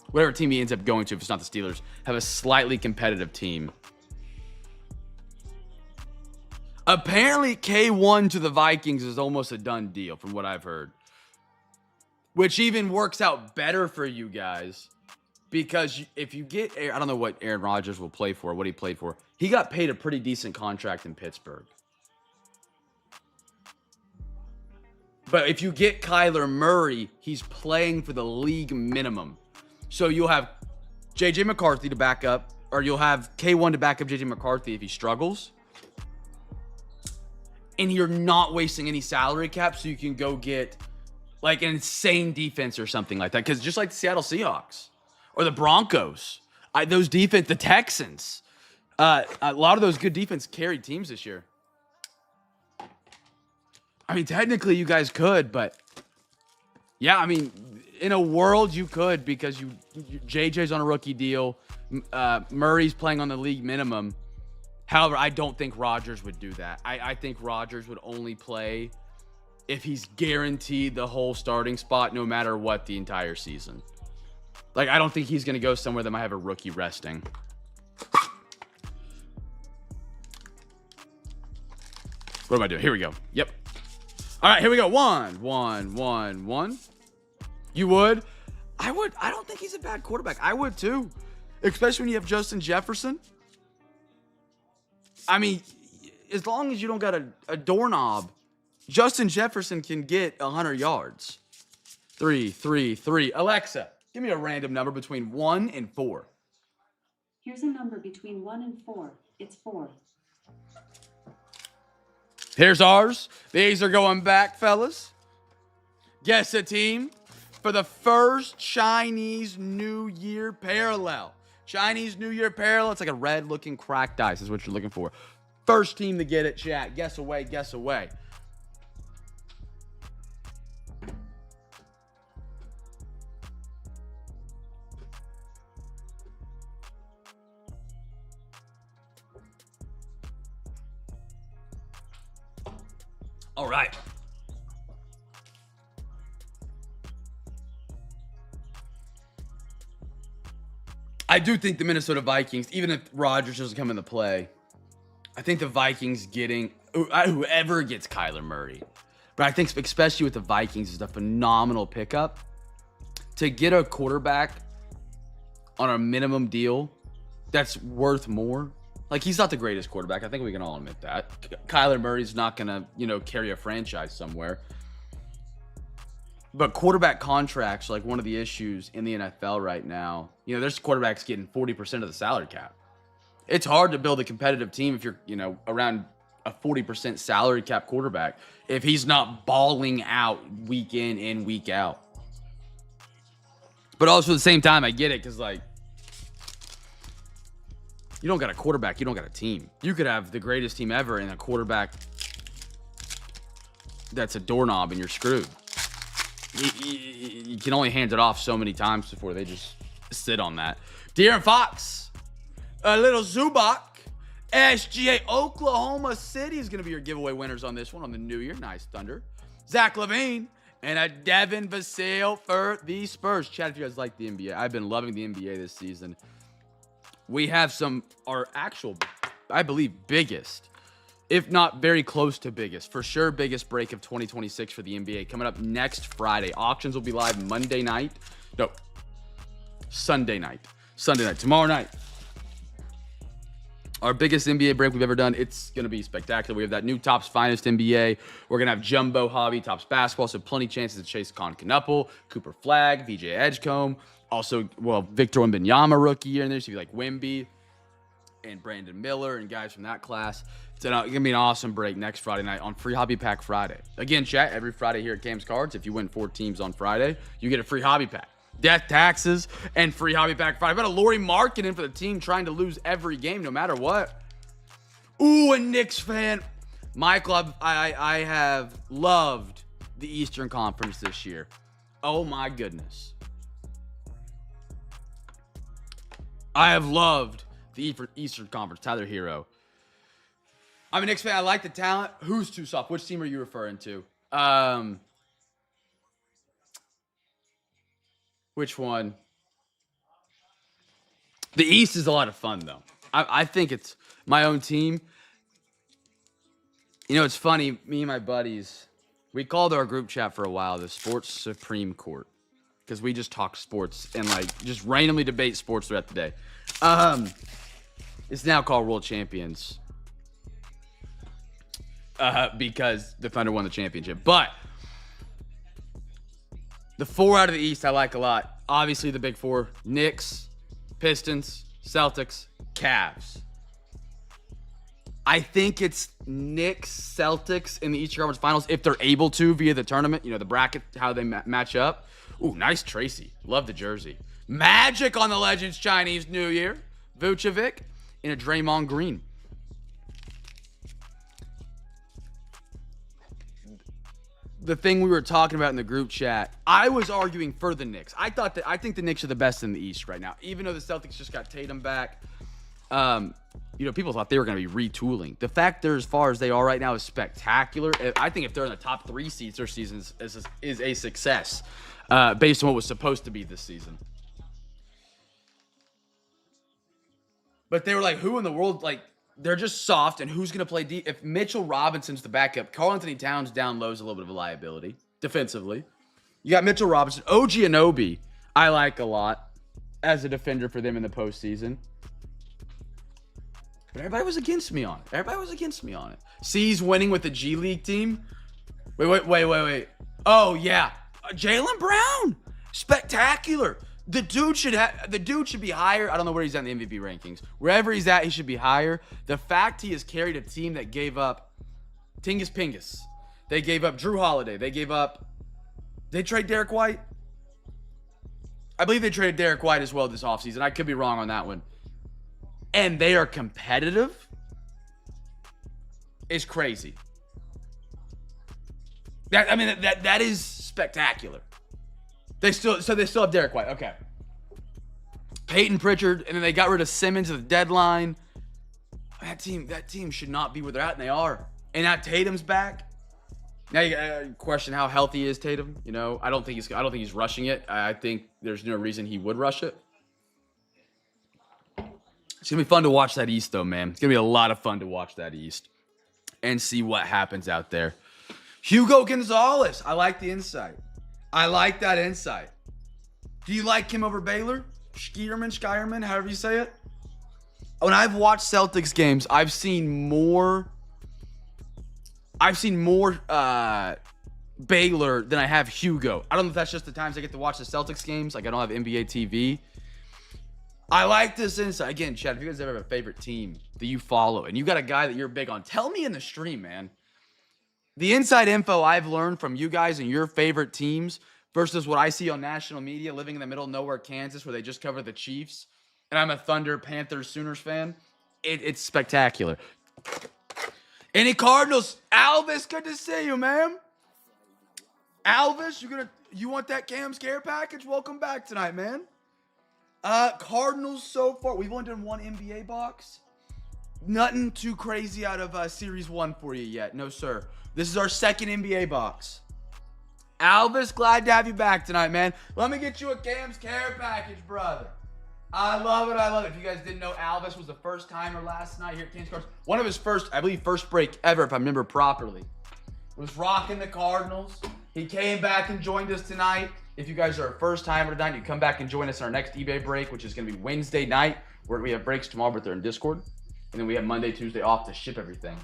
C: whatever team he ends up going to, if it's not the Steelers, have a slightly competitive team. Apparently, K1 to the Vikings is almost a done deal from what I've heard. Which even works out better for you guys. Because if you get, I don't know what Aaron Rodgers will play for, what he played for. He got paid a pretty decent contract in Pittsburgh. But if you get Kyler Murray, he's playing for the league minimum. So you'll have J.J. McCarthy to back up, or you'll have K1 to back up J.J. McCarthy if he struggles. And you're not wasting any salary cap, so you can go get like an insane defense or something like that. Because just like the Seattle Seahawks or the Broncos, those defense, the Texans, a lot of those good defense carried teams this year. I mean, technically you guys could, but yeah, I mean, in a world you could because JJ's on a rookie deal, Murray's playing on the league minimum. However, I don't think Rodgers would do that. I think Rodgers would only play if he's guaranteed the whole starting spot no matter what the entire season. Like, I don't think he's going to go somewhere that might have a rookie resting. What am I doing? Here we go. Yep. All right, here we go. 1. You would? I would. I don't think he's a bad quarterback. I would too. Especially when you have Justin Jefferson. I mean, as long as you don't got a doorknob, Justin Jefferson can get 100 yards. 3, 3, 3. Alexa, give me a random number between 1 and 4.
B: Here's a number between 1 and 4. It's 4.
C: Here's ours. These are going back, fellas. Guess a team for the first Chinese New Year parallel. Chinese New Year parallel. It's like a red-looking cracked ice is what you're looking for. First team to get it, chat. Guess away, guess away. All right. I do think the Minnesota Vikings, even if Rodgers doesn't come into play, I think the Vikings getting whoever gets Kyler Murray. But I think especially with the Vikings is a phenomenal pickup. To get a quarterback on a minimum deal that's worth more. Like, he's not the greatest quarterback. I think we can all admit that. Kyler Murray's not going to, carry a franchise somewhere. But quarterback contracts are like one of the issues in the NFL right now. There's quarterbacks getting 40% of the salary cap. It's hard to build a competitive team if you're, around a 40% salary cap quarterback if he's not balling out week in and week out. But also at the same time, I get it because, you don't got a quarterback, you don't got a team. You could have the greatest team ever and a quarterback that's a doorknob and you're screwed. You can only hand it off so many times before they just sit on that. De'Aaron Fox, a little Zubac, SGA, Oklahoma City is going to be your giveaway winners on this one on the New Year. Nice Thunder. Zach LaVine and a Devin Vassell for the Spurs. Chat if you guys like the NBA. I've been loving the NBA this season. We have our actual, I believe, biggest, if not very close to biggest, for sure biggest break of 2026 for the NBA coming up next Friday. Auctions will be live Sunday night. Tomorrow night. Our biggest NBA break we've ever done. It's going to be spectacular. We have that new Topps Finest NBA. We're going to have Jumbo Hobby, Topps Basketball, so plenty chances to chase Con Knuppel, Cooper Flagg, VJ Edgecombe. Also, Victor Wembanyama rookie year in there. So you like Wemby and Brandon Miller and guys from that class. It's going to be an awesome break next Friday night on Free Hobby Pack Friday. Again, chat, every Friday here at Cam's Cards, if you win 4 teams on Friday, you get a free hobby pack. Death, taxes, and free hobby pack Friday. I've got a Laurie Markkinen for the team trying to lose every game no matter what. Ooh, a Knicks fan. Michael, I have loved the Eastern Conference this year. Oh my goodness. I have loved the Eastern Conference. Tyler Hero. I'm a Knicks fan. I like the talent. Who's too soft? Which team are you referring to? Which one? The East is a lot of fun, though. I think it's my own team. It's funny. Me and my buddies, we called our group chat for a while the Sports Supreme Court because we just talk sports and just randomly debate sports throughout the day. It's now called World Champions because the Thunder won the championship. But the 4 out of the East I like a lot. Obviously, the big 4, Knicks, Pistons, Celtics, Cavs. I think it's Knicks, Celtics in the Eastern Conference Finals if they're able to via the tournament. The bracket, how they match up. Ooh, nice Tracy. Love the jersey. Magic on the Legends Chinese New Year. Vucevic in a Draymond Green. The thing we were talking about in the group chat, I was arguing for the Knicks. I think the Knicks are the best in the East right now, even though the Celtics just got Tatum back. People thought they were going to be retooling. The fact they're as far as they are right now is spectacular. I think if they're in the top 3 seeds, their season is a success based on what was supposed to be this season. But they were like, who in the world, they're just soft, and who's going to play deep? If Mitchell Robinson's the backup, Karl Anthony Towns down low is a little bit of a liability defensively. You got Mitchell Robinson. OG Anunoby, I like a lot as a defender for them in the postseason. But everybody was against me on it. C's winning with the G League team. Wait. Oh yeah, Jaylen Brown, spectacular. The dude should be higher. I don't know where he's at in the MVP rankings. Wherever he's at, he should be higher. The fact he has carried a team that gave up Tingus Pingus, they gave up Drew Holiday, they trade Derek White. I believe they traded Derek White as well this offseason. I could be wrong on that one. And they are competitive. Is crazy. That is spectacular. They still have Derek White. Okay. Peyton Pritchard, and then they got rid of Simmons at the deadline. That team should not be where they're at, and they are. And now Tatum's back. Now you gotta question how healthy is Tatum. You know, I don't think he's rushing it. I think there's no reason he would rush it. It's gonna be fun to watch that East, though, man. It's gonna be a lot of fun to watch that East and see what happens out there. Hugo Gonzalez. I like the insight. I like that insight. Do you like him over Baylor? Schierman, however you say it. When I've watched Celtics games, I've seen more Baylor than I have Hugo. I don't know if that's just the times I get to watch the Celtics games. Like, I don't have NBA TV. I like this insight. Again, Chad, if you guys ever have a favorite team that you follow and you got a guy that you're big on, tell me in the stream, man. The inside info I've learned from you guys and your favorite teams versus what I see on national media living in the middle of nowhere, Kansas, where they just cover the Chiefs, and I'm a Thunder, Panthers, Sooners fan, it's spectacular. Any Cardinals? Alvis, good to see you, man. Alvis, you want that Cam's Care package? Welcome back tonight, man. Cardinals so far, we've only done one NBA box. Nothing too crazy out of Series 1 for you yet. No, sir. This is our second NBA box. Alvis, glad to have you back tonight, man. Let me get you a Cam's Care package, brother. I love it. If you guys didn't know, Alvis was the first timer last night here at Cam's Cards. One of his first break ever, if I remember properly. Was rocking the Cardinals. He came back and joined us tonight. If you guys are a first timer tonight, you come back and join us on our next eBay break, which is going to be Wednesday night, where we have breaks tomorrow, but they're in Discord. And then we have Monday, Tuesday off to ship everything.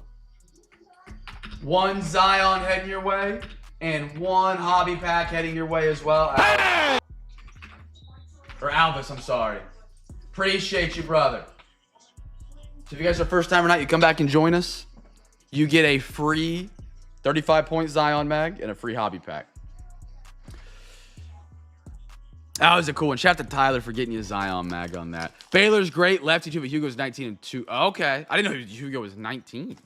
C: One Zion heading your way, and one hobby pack heading your way as well. Alvis, I'm sorry. Appreciate you, brother. So if you guys are first time or not, you come back and join us. You get a free 35-point Zion mag and a free hobby pack. That was a cool one. Shout out to Tyler for getting you a Zion mag on that. Baylor's great. Lefty too, but Hugo's 19 and 2. Okay. I didn't know Hugo was 19.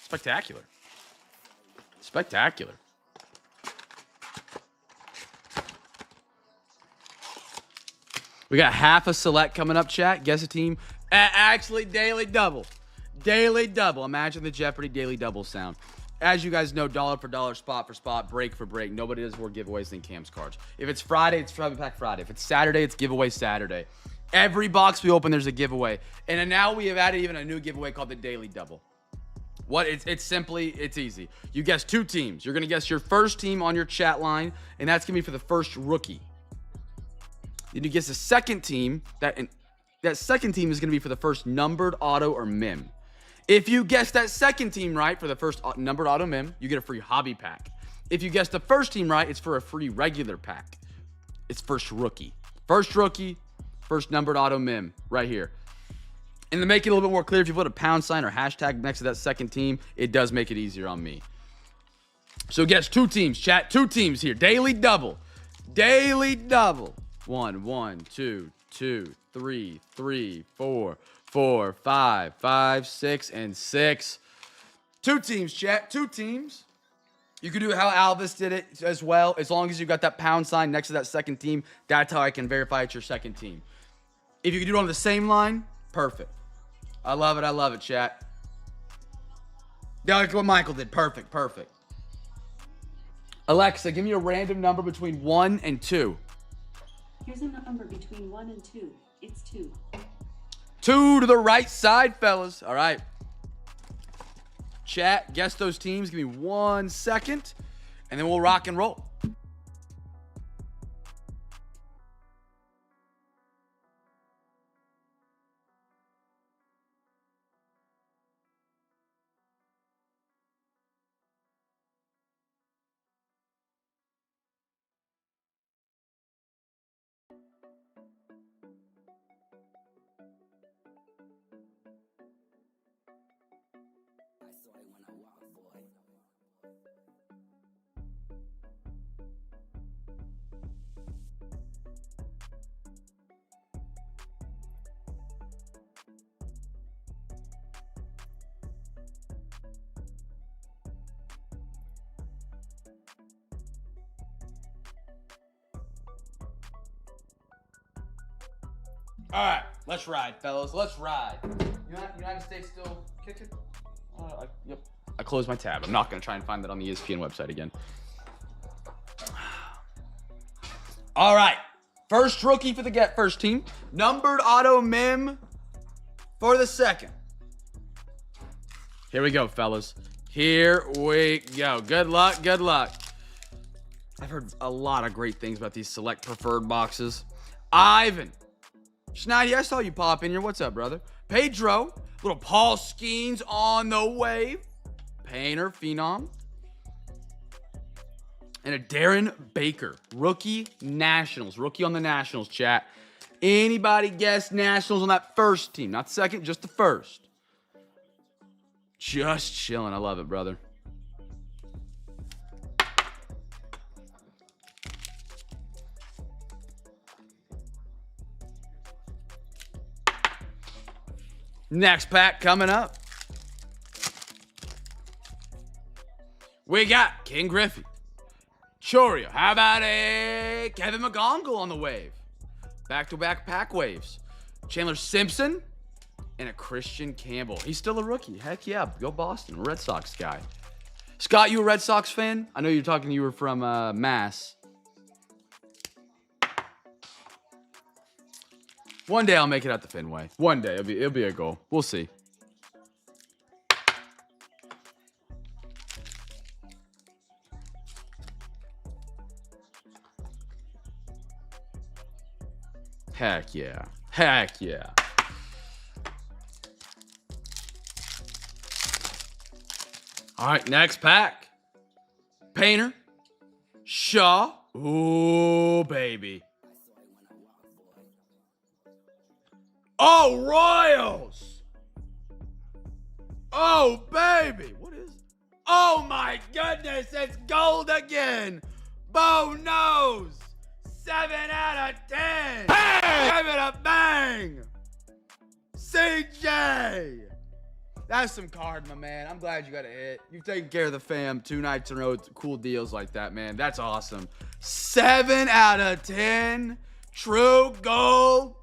C: Spectacular. We got half a select coming up, chat. Guess a team. Actually, daily double. Imagine the Jeopardy daily double sound. As you guys know, dollar for dollar, spot for spot, break for break. Nobody does more giveaways than Cam's Cards. If it's Friday, it's Hobby Pack Friday. If it's Saturday, it's Giveaway Saturday. Every box we open, there's a giveaway. And then now we have added even a new giveaway called the Daily Double. It's easy. You guess two teams. You're going to guess your first team on your chat line, and that's going to be for the first rookie. Then you guess the second team. That second team is going to be for the first numbered auto or mem. If you guess that second team right for the first numbered auto mem, you get a free hobby pack. If you guess the first team right, it's for a free regular pack. It's first rookie. First rookie, first numbered auto mem right here. And to make it a little bit more clear, if you put a pound sign or hashtag next to that second team, it does make it easier on me. So guess two teams, chat. Two teams here. Daily double. 1, 2, 3, 4, 5, 6, and 6. Two teams, chat. Two teams. You can do it how Alvis did it as well. As long as you got that pound sign next to that second team, that's how I can verify it's your second team. If you can do it on the same line, perfect. I love it, chat. Yeah, like what Michael did. Perfect. Alexa, give me a random number between 1 and 2.
B: Here's a number between 1 and 2. It's 2.
C: 2 to the right side, fellas. All right. Chat, guess those teams. Give me 1 second, and then we'll rock and roll. All right, let's ride, fellas. Let's ride. United States still kicking? Yep. I closed my tab. I'm not going to try and find that on the ESPN website again. All right. First rookie for the Get First team. Numbered auto mem for the second. Here we go, fellas. Here we go. Good luck. Good luck. I've heard a lot of great things about these select preferred boxes. Ivan. Schneidy, I saw you pop in here. What's up, brother? Pedro. Little Paul Skeens on the wave. Painter, Phenom. And a Darren Baker. Rookie Nationals. Rookie on the Nationals, chat. Anybody guess Nationals on that first team? Not second, just the first. Just chilling. I love it, brother. Next pack coming up. We got King Griffey. Chorio. How about a Kevin McGonagall on the wave? Back-to-back pack waves. Chandler Simpson and a Christian Campbell. He's still a rookie. Heck yeah. Go Boston. Red Sox guy. Scott, you a Red Sox fan? I know you're talking, you were from Mass. One day I'll make it out to Fenway. One day. It'll be a goal. We'll see. Heck yeah. Heck yeah. All right, next pack. Painter. Shaw. Ooh, baby. Oh, Royals. Oh, baby. What is it? Oh, my goodness. It's gold again. Bo knows. 7 out of 10. Bang! Give it a bang. CJ. That's some card, my man. I'm glad you got a hit. You've taken care of the fam 2 nights in a row with cool deals like that, man. That's awesome. 7 out of 10. True gold.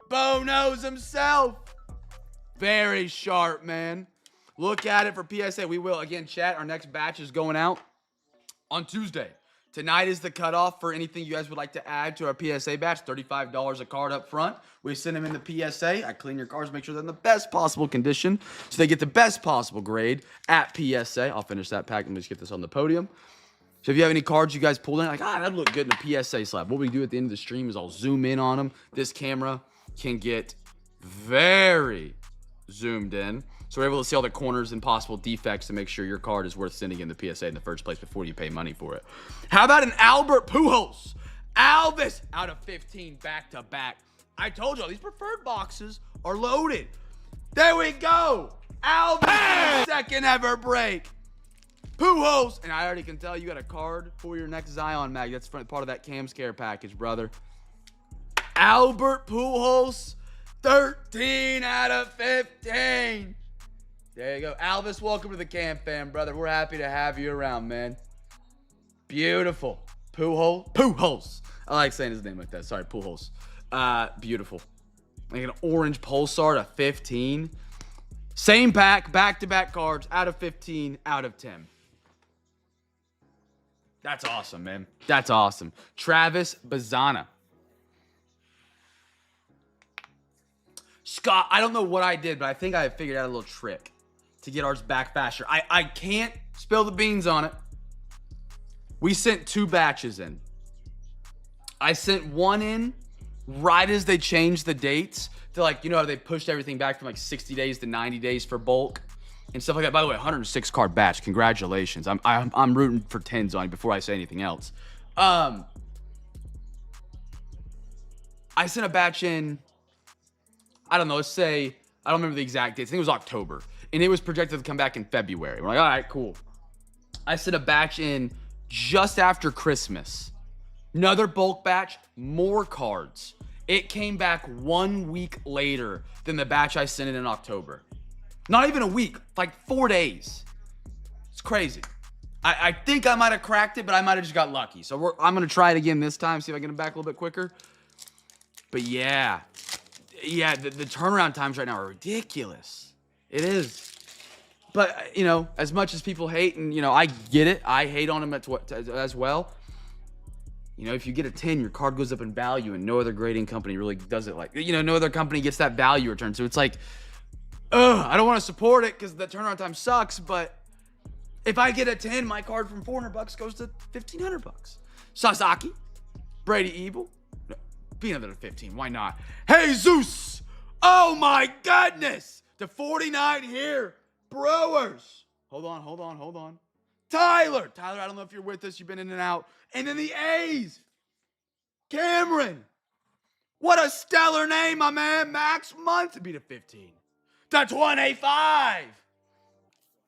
C: Bo knows himself. Very sharp, man. Look at it for PSA. We will, again, chat. Our next batch is going out on Tuesday. Tonight is the cutoff for anything you guys would like to add to our PSA batch. $35 a card up front. We send them in the PSA. I clean your cards, make sure they're in the best possible condition so they get the best possible grade at PSA. I'll finish that pack and just get this on the podium. So if you have any cards you guys pulled in, like, that'd look good in a PSA slab. What we do at the end of the stream is I'll zoom in on them. This camera can get very zoomed in. So we're able to see all the corners and possible defects to make sure your card is worth sending in the PSA in the first place before you pay money for it. How about an Albert Pujols? Alvis out of 15 back-to-back. I told y'all, these preferred boxes are loaded. There we go. Alvis, second ever break. Pujols. And I already can tell you got a card for your next Zion mag. That's part of that Cam's Care package, brother. Albert Pujols, 13 out of 15. There you go. Alvis, welcome to the CamFam, brother. We're happy to have you around, man. Beautiful. Pujols. I like saying his name like that. Sorry, Pujols. Beautiful. Like an orange Pulsar to 15. Same pack, back-to-back cards, out of 15, out of 10. That's awesome, man. That's awesome. Travis Bazzana. Scott, I don't know what I did, but I think I figured out a little trick to get ours back faster. I can't spill the beans on it. We sent 2 batches in. I sent one in right as they changed the dates to, like, you know how they pushed everything back from like 60 days to 90 days for bulk and stuff like that. By the way, 106 card batch. Congratulations. I'm rooting for 10s on you before I say anything else. I sent a batch in, I don't know, let's say, I don't remember the exact dates. I think it was October. And it was projected to come back in February. We're like, all right, cool. I sent a batch in just after Christmas. Another bulk batch, more cards. It came back 1 week later than the batch I sent in October. Not even a week, like 4 days. It's crazy. I think I might have cracked it, but I might have just got lucky. So I'm going to try it again this time, see if I get it back a little bit quicker. But yeah, the turnaround times right now are ridiculous. It is. But, you know, as much as people hate, and, you know, I get it. I hate on them as well. You know, if you get a 10, your card goes up in value, and no other grading company really does it like, you know, no other company gets that value return. So it's like, I don't want to support it because the turnaround time sucks, but if I get a 10, my card from $400 goes to $1,500. Sasaki, Brady Evil, no, be another 15. Why not? Hey Zeus! Oh my goodness! To 49 here, Brewers. Hold on. Tyler, I don't know if you're with us. You've been in and out. And then the A's. Cameron. What a stellar name, my man. Max Month to be to 15. To 25.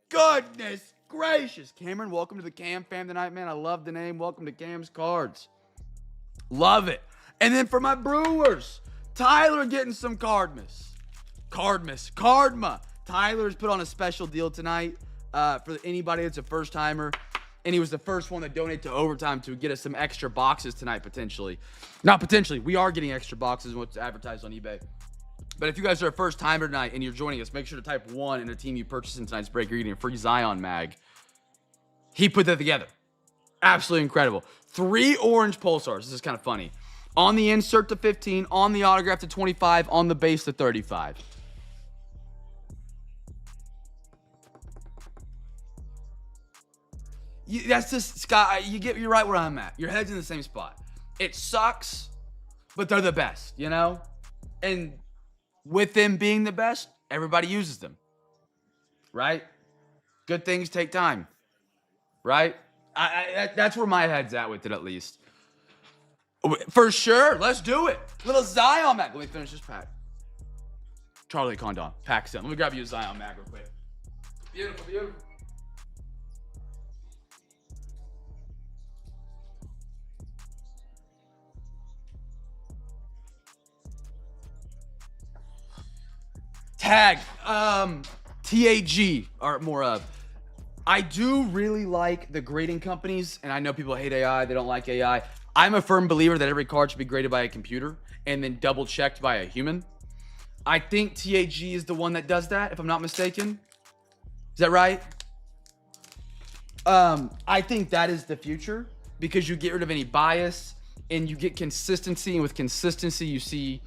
C: Goodness gracious. Cameron, welcome to the Cam fam tonight, man. I love the name. Welcome to Cam's Cards. Love it. And then for my Brewers, Tyler getting some Cardma. Tyler's put on a special deal tonight for anybody that's a first timer. And he was the first one to donate to Overtime to get us some extra boxes tonight, potentially. Not potentially. We are getting extra boxes, what's advertised on eBay. But if you guys are a first timer tonight and you're joining us, make sure to type 1 in a team you purchased in tonight's break. You're getting a free Zion mag. He put that together. Absolutely incredible. 3 orange pulsars. This is kind of funny. On the insert to 15, on the autograph to 25, on the base to 35. That's just, Scott, you're right where I'm at. Your head's in the same spot. It sucks, but they're the best, you know? And with them being the best, everybody uses them, right? Good things take time, right? That's where my head's at with it, at least. For sure, let's do it. Little Zion mag. Let me finish this pack. Charlie Condon, pack's done. Let me grab you a Zion mag real quick. Beautiful. Tag, TAG, or more of. I do really like the grading companies, and I know people hate AI, they don't like AI. I'm a firm believer that every card should be graded by a computer and then double checked by a human. I think TAG is the one that does that, if I'm not mistaken. Is that right? I think that is the future because you get rid of any bias and you get consistency, and with consistency you see.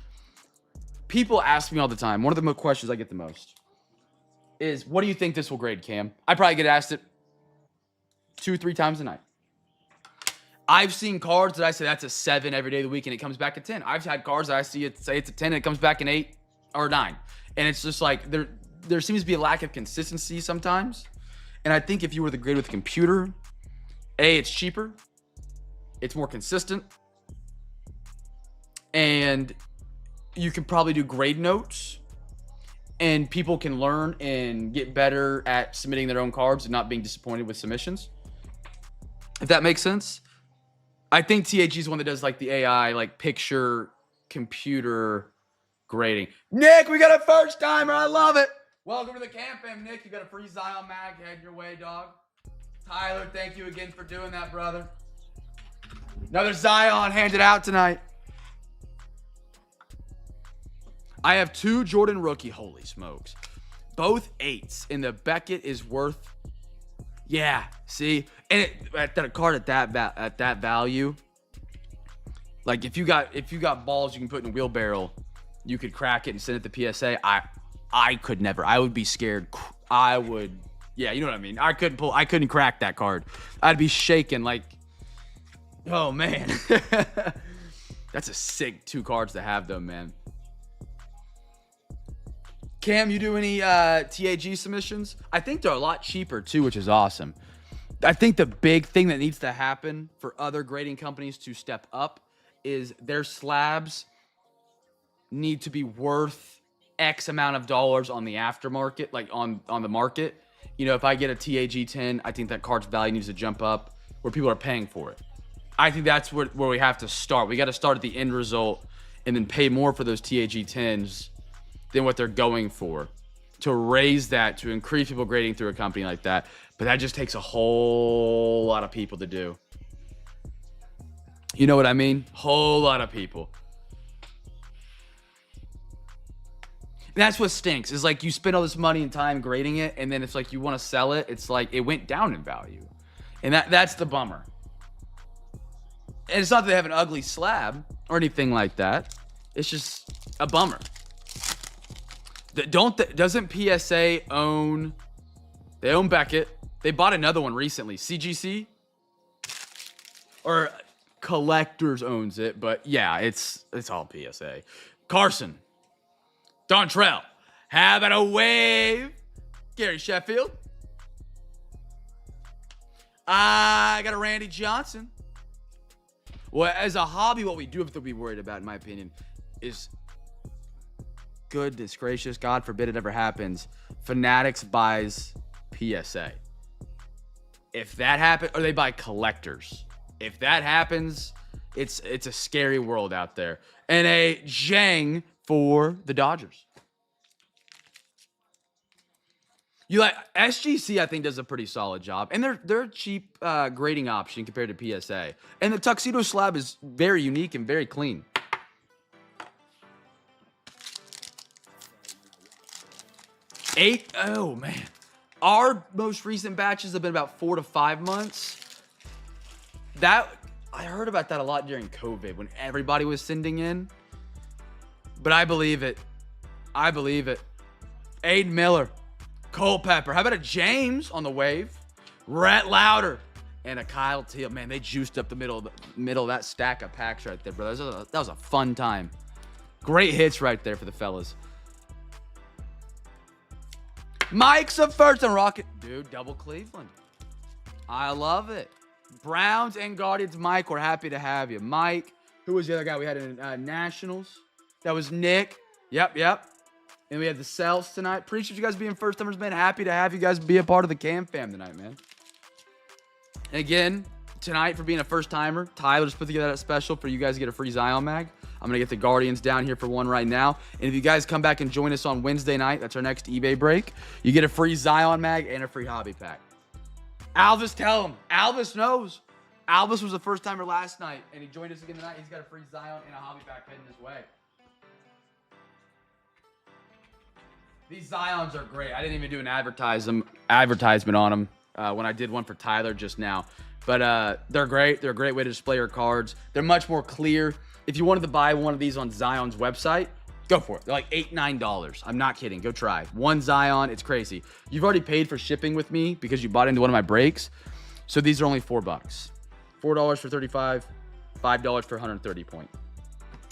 C: People ask me all the time, one of the questions I get the most is, what do you think this will grade, Cam? I probably get asked it 2-3 times a night. I've seen cards that I say that's a 7 every day of the week and it comes back at 10. I've had cards that I see it say it's a 10 and it comes back an 8 or 9. And it's just like there seems to be a lack of consistency sometimes. And I think if you were to grade with a computer, A, it's cheaper, it's more consistent, and you can probably do grade notes, and people can learn and get better at submitting their own cards and not being disappointed with submissions. If that makes sense. I think TAG is one that does like the AI, like picture computer grading. Nick, we got a first timer. I love it. Welcome to the CamFam, Nick. You got a free Zion mag. Head your way, dog. Tyler, thank you again for doing that, brother. Another Zion handed out tonight. I have 2 Jordan rookie. Holy smokes. Both 8s. And the Beckett is worth... Yeah, see? And at that card at that value, like if you got balls you can put in a wheelbarrow, you could crack it and send it to PSA. I could never. I would be scared. I would... Yeah, you know what I mean? I couldn't crack that card. I'd be shaking like... Oh, man. That's a sick 2 cards to have, though, man. Cam, you do any TAG submissions? I think they're a lot cheaper too, which is awesome. I think the big thing that needs to happen for other grading companies to step up is their slabs need to be worth X amount of dollars on the aftermarket, like on the market. You know, if I get a TAG 10, I think that card's value needs to jump up where people are paying for it. I think that's where we have to start. We got to start at the end result and then pay more for those TAG 10s than what they're going for, to raise that, to increase people grading through a company like that. But that just takes a whole lot of people to do. You know what I mean? Whole lot of people. And that's what stinks. Is like you spend all this money and time grading it, and then it's like you want to sell it. It's like it went down in value, and that's the bummer. And it's not that they have an ugly slab or anything like that. It's just a bummer. Doesn't PSA own? They own Beckett. They bought another one recently. CGC or Collectors owns it, but yeah, it's all PSA. Carson, Dontrell, how about a wave? Gary Sheffield. I got a Randy Johnson. Well, as a hobby, what we do have to be worried about, in my opinion, is goodness gracious, God forbid it ever happens, Fanatics buys PSA. If that happens, or they buy collectors. If that happens, it's a scary world out there. And a Zhang for the Dodgers. You like SGC, I think, does a pretty solid job, and they're a cheap grading option compared to PSA. And the tuxedo slab is very unique and very clean. Oh man, our most recent batches have been about 4 to 5 months. That I heard about that a lot during COVID when everybody was sending in, but I believe it. I believe it. Aiden Miller. Culpepper. How about a James on the wave? Rhett Lauder. And a Kyle Teal. Man, they juiced up the middle of that stack of packs right there, bro. That was a fun time. Great hits right there for the fellas. Mike's a first and Rocket. Dude, double Cleveland. I love it. Browns and Guardians. Mike, we're happy to have you. Mike. Who was the other guy we had in Nationals? That was Nick. Yep. And we had the Cells tonight. Appreciate you guys being first timers, man. Happy to have you guys be a part of the CamFam tonight, man. And again, tonight for being a first timer, Tyler just put together that special for you guys to get a free Zion mag. I'm going to get the Guardians down here for one right now. And if you guys come back and join us on Wednesday night, that's our next eBay break, you get a free Zion mag and a free hobby pack. Alvis, tell him. Alvis knows. Alvis was a first timer last night, and he joined us again tonight. He's got a free Zion and a hobby pack heading his way. These Zions are great. I didn't even do an advertisement on them when I did one for Tyler just now. But they're great. They're a great way to display your cards. They're much more clear. If you wanted to buy one of these on Zion's website, go for it. They're like $8, $9. I'm not kidding. Go try. One Zion. It's crazy. You've already paid for shipping with me because you bought into one of my breaks. So these are only $4. $4 for 35, $5 for 130 point.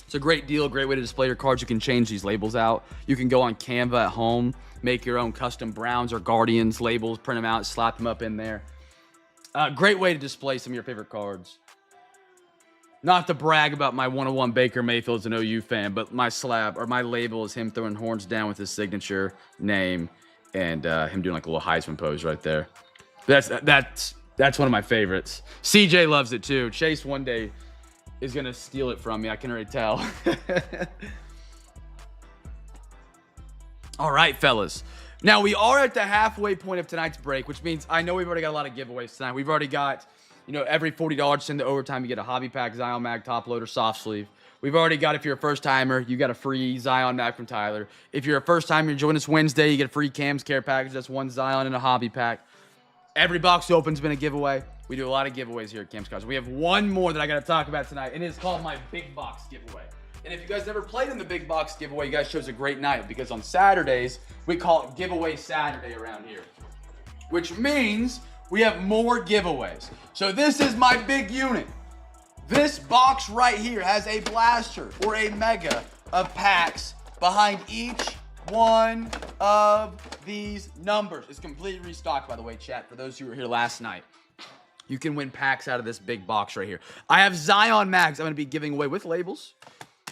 C: It's a great deal, great way to display your cards. You can change these labels out. You can go on Canva at home, make your own custom Browns or Guardians labels, print them out, slap them up in there. Great way to display some of your favorite cards. Not to brag about my 101 Baker Mayfield as an OU fan, but my slab or my label is him throwing horns down with his signature name and him doing like a little Heisman pose right there. That's one of my favorites. CJ loves it too. Chase one day is going to steal it from me. I can already tell. All right, fellas. Now, we are at the halfway point of tonight's break, which means I know we've already got a lot of giveaways tonight. We've already got, every $40 into overtime, you get a hobby pack, Zion mag, top loader, soft sleeve. We've already got, if you're a first timer, you got a free Zion mag from Tyler. If you're a first timer, you join us Wednesday, you get a free Cam's Care package. That's one Zion and a hobby pack. Every box open's been a giveaway. We do a lot of giveaways here at Cam's Cars. We have one more that I got to talk about tonight, and it's called my Big Box Giveaway. And if you guys never played in the Big Box Giveaway, you guys chose a great night because on Saturdays, we call it Giveaway Saturday around here, which means we have more giveaways. So this is my big unit. This box right here has a blaster or a mega of packs behind each one of these numbers. It's completely restocked, by the way, chat, for those who were here last night. You can win packs out of this big box right here. I have Zion mags I'm going to be giving away with labels.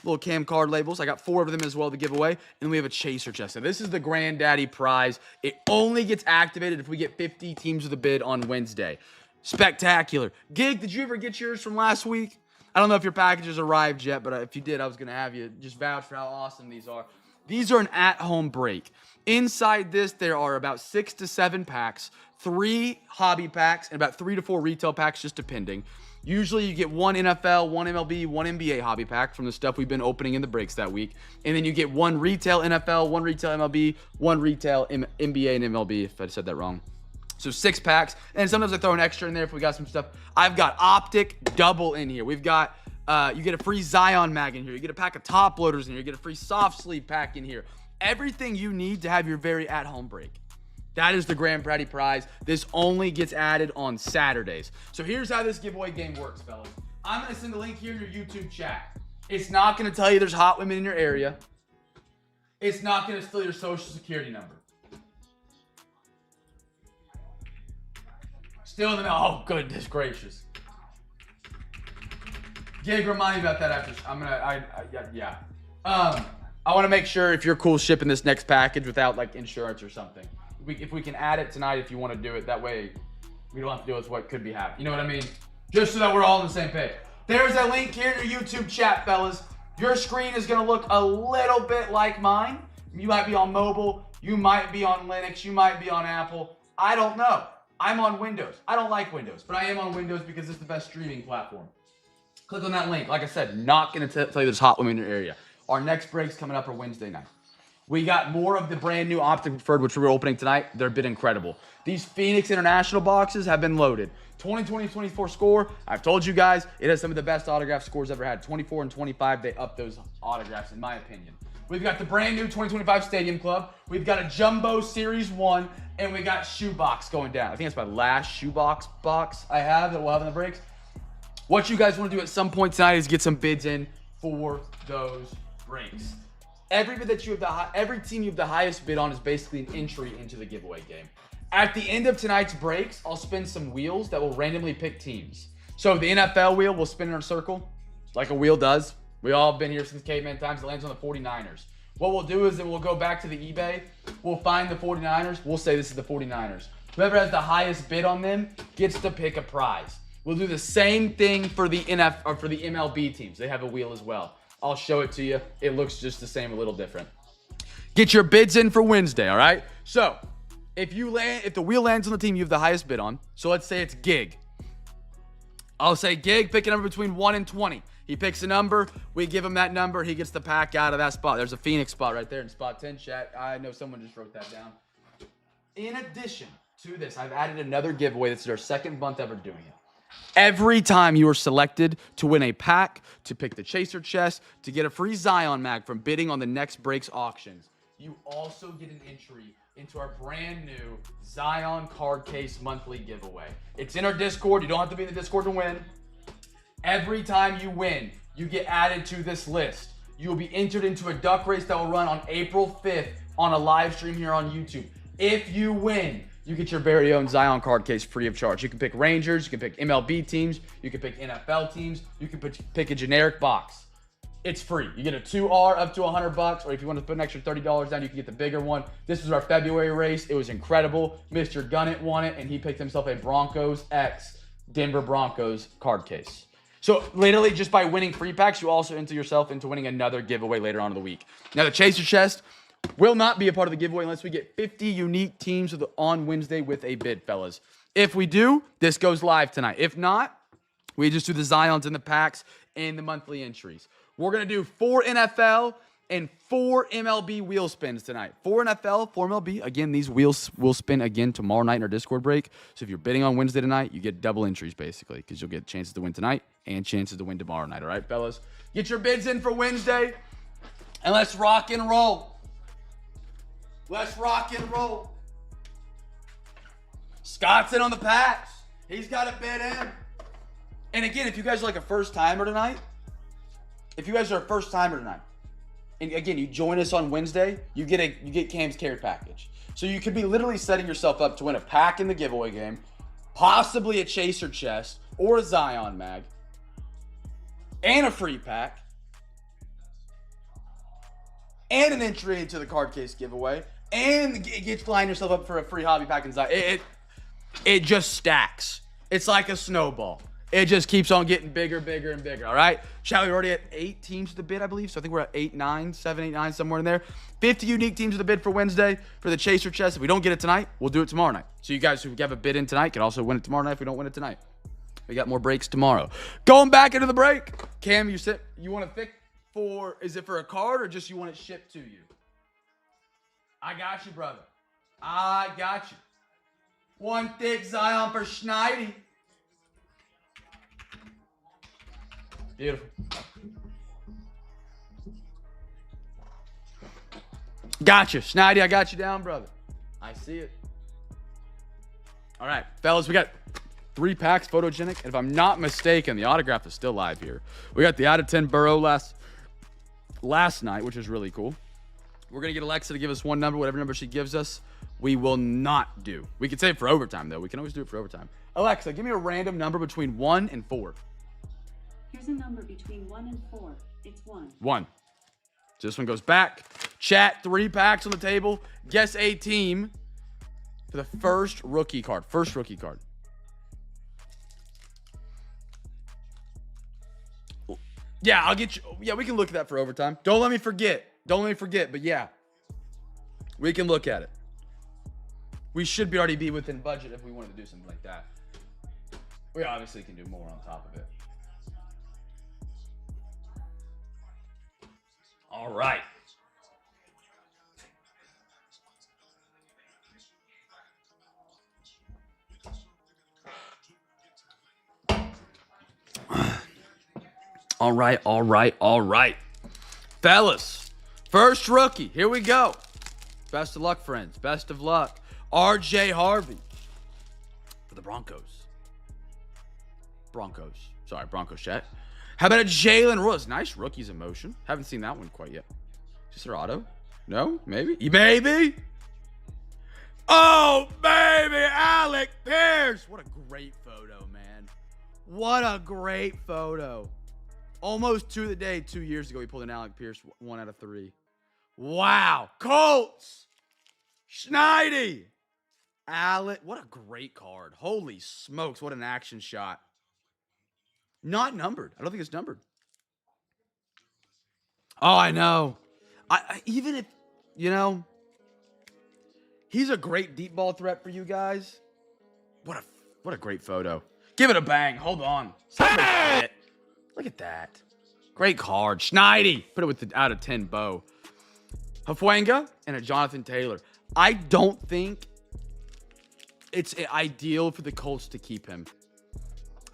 C: Little cam card labels. I got 4 of them as well to give away. And we have a chaser chest. So this is the granddaddy prize. It only gets activated if we get 50 teams of the bid on Wednesday. Spectacular. Gig, did you ever get yours from last week? I don't know if your packages arrived yet, but if you did, I was going to have you just vouch for how awesome these are. These are an at-home break. Inside this, there are about 6 to 7 packs, 3 hobby packs, and about 3 to 4 retail packs, just depending. Usually you get one NFL, one MLB, one NBA hobby pack from the stuff we've been opening in the breaks that week. And then you get one retail NFL, one retail MLB, one retail NBA and MLB, if I said that wrong. So 6 packs. And sometimes I throw an extra in there if we got some stuff. I've got Optic double in here. We've got, you get a free Zion mag in here. You get a pack of top loaders in here. You get a free soft sleeve pack in here. Everything you need to have your very at-home break. That is the Grand Pratty prize. This only gets added on Saturdays. So here's how this giveaway game works, fellas. I'm going to send a link here in your YouTube chat. It's not going to tell you there's hot women in your area. It's not going to steal your social security number. Still in the mail. Oh, goodness gracious. Gig, remind me about that after. Yeah. I want to make sure if you're cool shipping this next package without like insurance or something. If we can add it tonight, if you want to do it, that way we don't have to deal with what could be happening. You know what I mean? Just so that we're all on the same page. There's a link here in your YouTube chat, fellas. Your screen is going to look a little bit like mine. You might be on mobile. You might be on Linux. You might be on Apple. I don't know. I'm on Windows. I don't like Windows, but I am on Windows because it's the best streaming platform. Click on that link. Like I said, not going to tell you there's hot women in your area. Our next breaks coming up are Wednesday night. We got more of the brand new Optic Preferred, which we're opening tonight. They're been incredible. These Phoenix International boxes have been loaded. 2020-24 score, I've told you guys, it has some of the best autograph scores ever had. 24 and 25, they up those autographs, in my opinion. We've got the brand new 2025 Stadium Club. We've got a Jumbo Series 1, and we got Shoebox going down. I think that's my last Shoebox box I have that we'll have in the breaks. What you guys want to do at some point tonight is get some bids in for those breaks. Every bid that you have every team you have the highest bid on is basically an entry into the giveaway game. At the end of tonight's breaks, I'll spin some wheels that will randomly pick teams. So the NFL wheel will spin in a circle, like a wheel does. We all have been here since caveman times. It lands on the 49ers. What we'll do is then we'll go back to the eBay. We'll find the 49ers. We'll say this is the 49ers. Whoever has the highest bid on them gets to pick a prize. We'll do the same thing for the MLB teams. They have a wheel as well. I'll show it to you. It looks just the same, a little different. Get your bids in for Wednesday, all right? So, if the wheel lands on the team you have the highest bid on, so let's say it's Gig. I'll say Gig, pick a number between 1 and 20. He picks a number, we give him that number, he gets the pack out of that spot. There's a Phoenix spot right there in spot 10, chat. I know someone just wrote that down. In addition to this, I've added another giveaway. This is our second month ever doing it. Every time you are selected to win a pack, to pick the Chaser chest, to get a free Zion mag from bidding on the next breaks auctions, you also get an entry into our brand new Zion card case monthly giveaway. It's in our Discord. You don't have to be in the Discord to win. Every time you win, you get added to this list. You will be entered into a duck race that will run on April 5th on a live stream here on YouTube. If you win, you get your very own Zion card case free of charge. You can pick Rangers, you can pick MLB teams, you can pick NFL teams, you can pick a generic box. It's free. You get a 2R up to $100, or if you want to put an extra $30 down, you can get the bigger one. This was our February race. It was incredible. Mr. Gunnett won it, and he picked himself a Broncos X Denver Broncos card case. So literally just by winning free packs, you also enter yourself into winning another giveaway later on in the week. Now the Chaser chest will not be a part of the giveaway unless we get 50 unique teams on Wednesday with a bid, fellas. If we do, this goes live tonight. If not, we just do the Zions and the packs and the monthly entries. We're going to do 4 NFL and 4 MLB wheel spins tonight. 4 NFL, 4 MLB. Again, these wheels will spin again tomorrow night in our Discord break. So if you're bidding on Wednesday tonight, you get double entries basically because you'll get chances to win tonight and chances to win tomorrow night. All right, fellas? Get your bids in for Wednesday and let's rock and roll. Let's rock and roll. Scott's in on the packs. He's got a bid in. And again, if you guys are like a first timer tonight, and again, you join us on Wednesday, you get Cam's care package. So you could be literally setting yourself up to win a pack in the giveaway game, possibly a Chaser chest or a Zion mag, and a free pack, and an entry into the card case giveaway, and get flying yourself up for a free hobby pack and Zion. It just stacks. It's like a snowball. It just keeps on getting bigger, bigger, and bigger, all right? Shall we already at 8 teams to bid, I believe. So I think we're at 8, 9, 7, 8, 9, somewhere in there. 50 unique teams to the bid for Wednesday for the Chaser chest. If we don't get it tonight, we'll do it tomorrow night. So you guys who have a bid in tonight can also win it tomorrow night if we don't win it tonight. We got more breaks tomorrow. Going back into the break. Cam, you want to pick for, is it for a card or just you want it shipped to you? I got you, brother. I got you. One thick Zion for Schneidi. Beautiful. Gotcha. Schneidi, I got you down, brother. I see it. All right, fellas, we got 3 packs photogenic. And if I'm not mistaken, the autograph is still live here. We got the out of 10 Burrow last night, which is really cool. We're going to get Alexa to give us one number, whatever number she gives us. We will not do. We can save it for overtime, though. We can always do it for overtime. Alexa, give me a random number between 1 and 4.
B: Here's a number between 1 and 4. It's 1.
C: 1. So this one goes back. Chat, 3 packs on the table. Guess a team for the first rookie card. First rookie card. Yeah, I'll get you. Yeah, we can look at that for overtime. Don't let me forget. But yeah, we can look at it. We should already be within budget if we wanted to do something like that. We obviously can do more on top of it. All right. All right. Fellas, first rookie. Here we go. Best of luck, friends. Best of luck. RJ Harvey for the Broncos. Sorry, Broncos chat. How about a Jalen Rose? Nice rookies in motion. Haven't seen that one quite yet. Is there auto? No? Maybe? Maybe? Oh, baby, Alec Pierce. What a great photo, man. What a great photo. Almost to the day 2 years ago, he pulled an Alec Pierce 1 out of 3. Wow. Colts. Schneidi. Alec. What a great card. Holy smokes. What an action shot. Not numbered. I don't think it's numbered. Oh, I know. Even if, he's a great deep ball threat for you guys. What a great photo. Give it a bang. Hold on. Celebrate it. Look at that. Great card. Schneidi. Put it with the out of 10 bow. Hufwanga and a Jonathan Taylor. I don't think it's ideal for the Colts to keep him.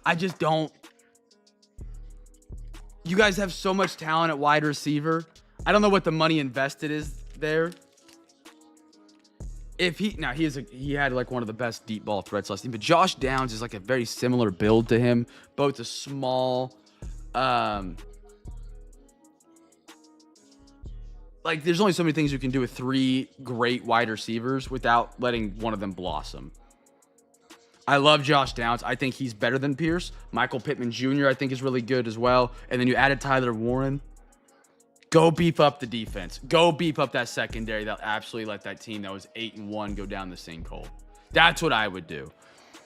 C: I just don't. You guys have so much talent at wide receiver. I don't know what the money invested is there. If he had like one of the best deep ball threats last year, but Josh Downs is like a very similar build to him. Both a small, like there's only so many things you can do with 3 great wide receivers without letting one of them blossom. I love Josh Downs. I think he's better than Pierce. Michael Pittman Jr. I think is really good as well. And then you added Tyler Warren. Go beef up the defense. Go beef up that secondary. That'll absolutely let that team that was 8-1 go down the sinkhole. That's what I would do.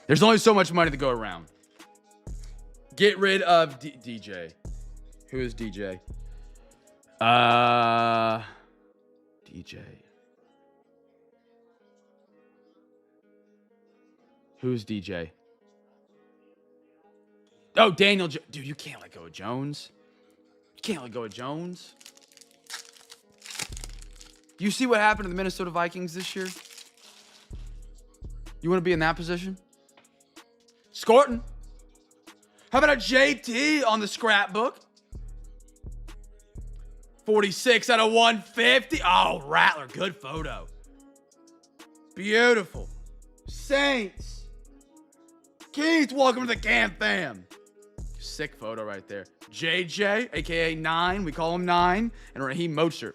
C: There's only so much money to go around. Get rid of DJ. Who is DJ? DJ. Who's DJ? Oh, Daniel. Dude, you can't let go of Jones. You can't let go of Jones. You see what happened to the Minnesota Vikings this year? You want to be in that position? Scorton. How about a JT on the scrapbook? 46 out of 150. Oh, Rattler. Good photo. Beautiful. Saints. Keith, welcome to the CamFam. Sick photo right there. JJ, a.k.a. 9. We call him 9. And Raheem Mostert.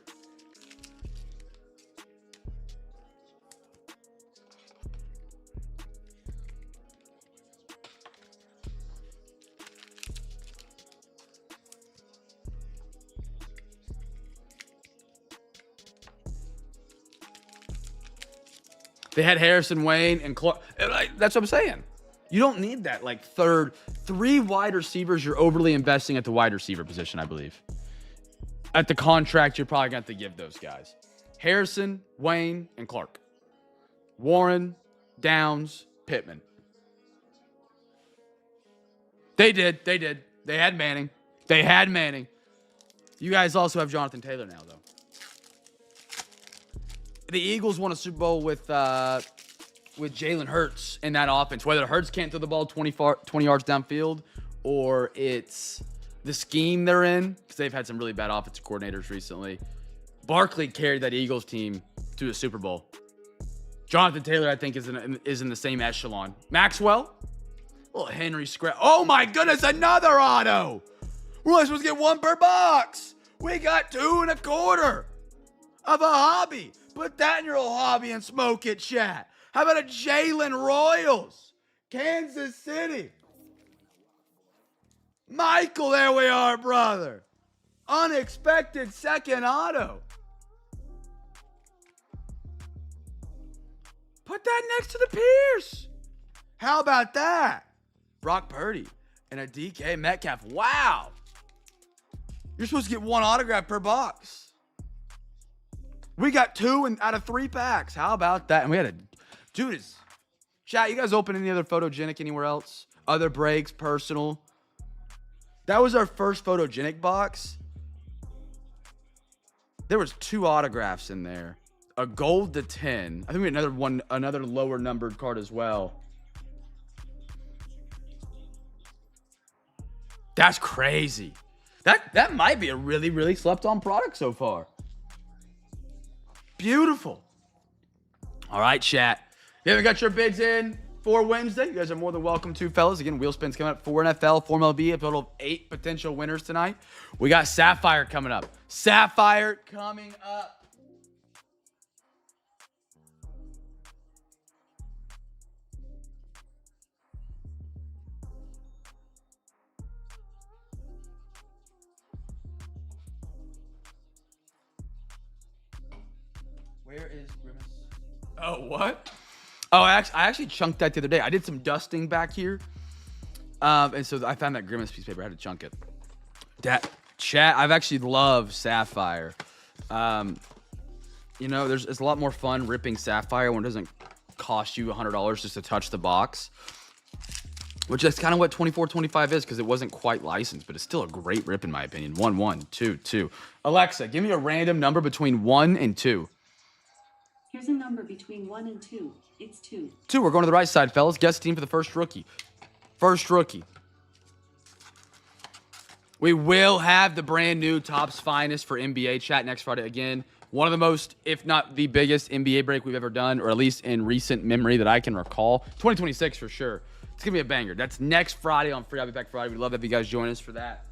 C: They had Harrison, Wayne, and Clark. That's what I'm saying. You don't need that, like, 3 wide receivers you're overly investing at the wide receiver position, I believe. At the contract, you're probably going to have to give those guys. Harrison, Wayne, and Clark. Warren, Downs, Pittman. They did. They had Manning. You guys also have Jonathan Taylor now, though. The Eagles won a Super Bowl with Jalen Hurts in that offense. Whether Hurts can't throw the ball 20 yards downfield or it's the scheme they're in, because they've had some really bad offensive coordinators recently. Barkley carried that Eagles team to a Super Bowl. Jonathan Taylor, I think, is in the same echelon. Maxwell, little Henry Scrap. Oh my goodness, another auto. We're only supposed to get one per box. We got 2.25 of a hobby. Put that in your old hobby and smoke it, chat. How about a Jalen Royals? Kansas City. Michael, there we are, brother. Unexpected second auto. Put that next to the Pierce. How about that? Brock Purdy and a DK Metcalf. Wow. You're supposed to get one autograph per box. We got 2 out of 3 packs. How about that? And we had a... Dude, chat, you guys open any other photogenic anywhere else? Other breaks, personal? That was our first photogenic box. There was 2 autographs in there. A gold to 10. I think we had another lower numbered card as well. That's crazy. That might be a really, really slept on product so far. Beautiful. All right, chat. If you haven't got your bids in for Wednesday, you guys are more than welcome to, fellas. Again, wheel spins coming up. 4 NFL, 4 MLB, a total of 8 potential winners tonight. We got Sapphire coming up. Sapphire coming up. Where is Grimace? Oh, what? Oh, I actually chunked that the other day. I did some dusting back here. And so I found that Grimace piece of paper. I had to chunk it. Chat, I've actually loved Sapphire. You know, it's a lot more fun ripping Sapphire when it doesn't cost you $100 just to touch the box. Which is kind of what 24-25 is, because it wasn't quite licensed, but it's still a great rip in my opinion. 1, 1, 2, 2. Alexa, give me a random number between 1 and 2.
B: Here's a number between 1 and 2. It's 2.
C: 2. We're going to the right side, fellas. Guess team for the first rookie. First rookie. We will have the brand new Topps Finest for NBA chat next Friday again. One of the most, if not the biggest NBA break we've ever done, or at least in recent memory that I can recall. 2026 for sure. It's going to be a banger. That's next Friday on Free I'll Be Back Friday. We'd love to have you guys join us for that.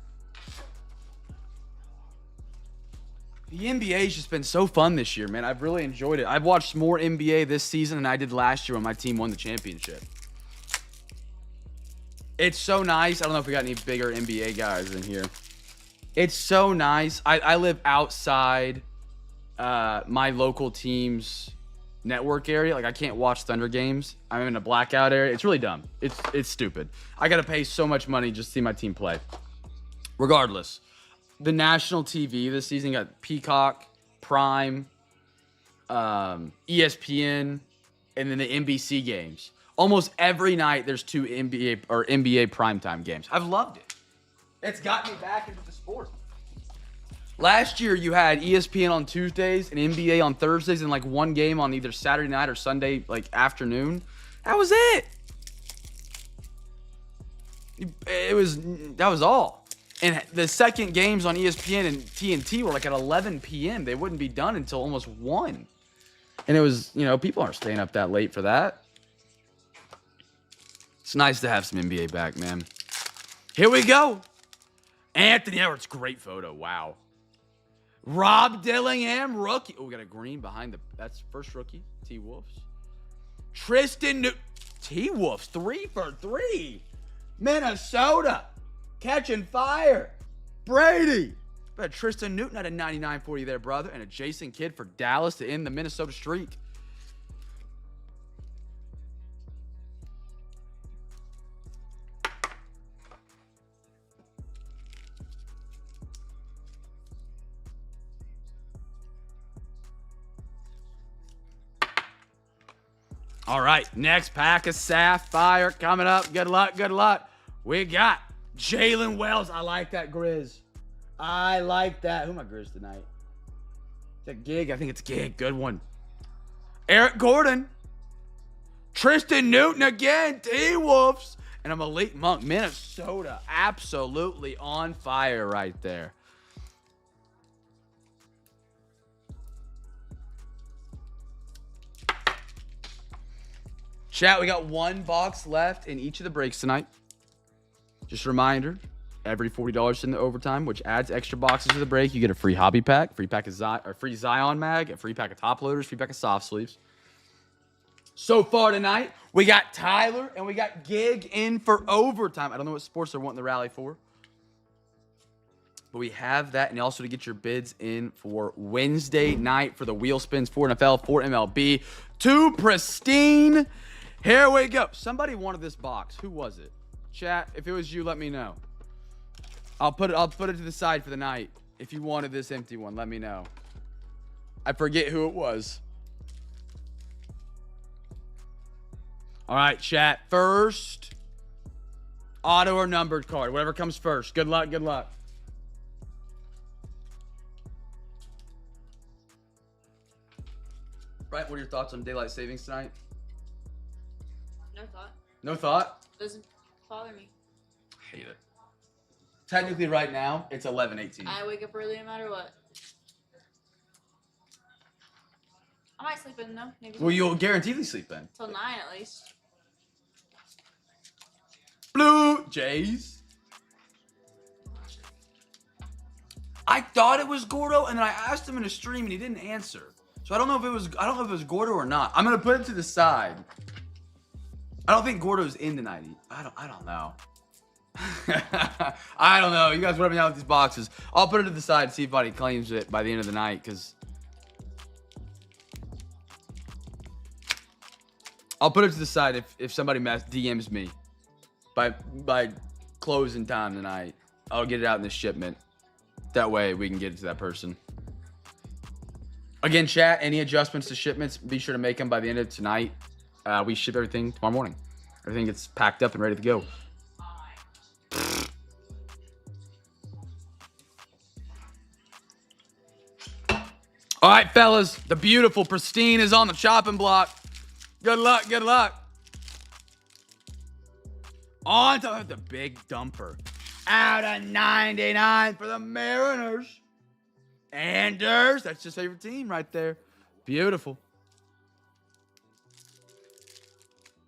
C: The NBA's just been so fun this year, man. I've really enjoyed it. I've watched more NBA this season than I did last year when my team won the championship. It's so nice. I don't know if we got any bigger NBA guys in here. It's so nice. I live outside my local team's network area. Like, I can't watch Thunder games. I'm in a blackout area. It's really dumb. It's stupid. I got to pay so much money just to see my team play. Regardless. The national TV this season got Peacock, Prime, ESPN, and then the NBC games. Almost every night there's 2 NBA primetime games. I've loved it. It's got me back into the sport. Last year you had ESPN on Tuesdays and NBA on Thursdays and like one game on either Saturday night or Sunday like afternoon. That was it. That was all. And the second games on ESPN and TNT were like at 11 p.m. They wouldn't be done until almost 1. And it was, you know, people aren't staying up that late for that. It's nice to have some NBA back, man. Here we go. Anthony Edwards, great photo. Wow. Rob Dillingham, rookie. Oh, we got a green behind that's first rookie. T-Wolves. Tristan T-Wolves, 3 for 3. Minnesota. Catching fire. Brady. But Tristan Newton had a 99 for you there, brother. And a Jason Kidd for Dallas to end the Minnesota streak. All right, next pack of Sapphire coming up. Good luck, good luck. We got Jalen Wells. I like that, Grizz. I like that. Who am I Grizz tonight? Is that Gig? I think it's Gig. Good one. Eric Gordon. Tristan Newton again. T-Wolves. And a Malik Monk. Minnesota. Absolutely on fire right there. Chat, we got one box left in each of the breaks tonight. Just a reminder, every $40 in the overtime, which adds extra boxes to the break, you get a free hobby pack, free pack of free Zion mag, a free pack of top loaders, free pack of soft sleeves. So far tonight, we got Tyler and we got Gig in for overtime. I don't know what sports they're wanting the rally for. But we have that, and also to get your bids in for Wednesday night for the wheel spins, 4 NFL, 4 MLB, 2 Pristine. Here we go. Somebody wanted this box. Who was it? Chat, if it was you, let me know. I'll put it to the side for the night. If you wanted this empty one, let me know. I forget who it was. All right, chat. First, auto or numbered card. Whatever comes first. Good luck, good luck. Right, what are your thoughts on daylight savings tonight?
D: No thought.
C: No thought?
D: Doesn't bother me.
C: Hate it. Technically, right now, it's 11:18.
D: I wake up early no matter what. I might sleep in though. Maybe
C: Well, you'll guaranteedly sleep in.
D: till 9 at least.
C: Blue Jays. I thought it was Gordo, and then I asked him in a stream, and he didn't answer. So I don't know if it was Gordo or not. I'm gonna put it to the side. I don't think Gordo's in tonight. I don't know. I don't know. You guys rub me out with these boxes. I'll put it to the side and see if anybody claims it by the end of the night, because I'll put it to the side if somebody DMs me by closing time tonight. I'll get it out in the shipment. That way we can get it to that person. Again, chat, any adjustments to shipments, be sure to make them by the end of tonight. We ship everything tomorrow morning. Everything gets packed up and ready to go. All right, fellas, the beautiful Pristine is on the chopping block. Good luck, good luck. On to the big dumper. Out of 99 for the Mariners. Anders, that's his favorite team right there. Beautiful.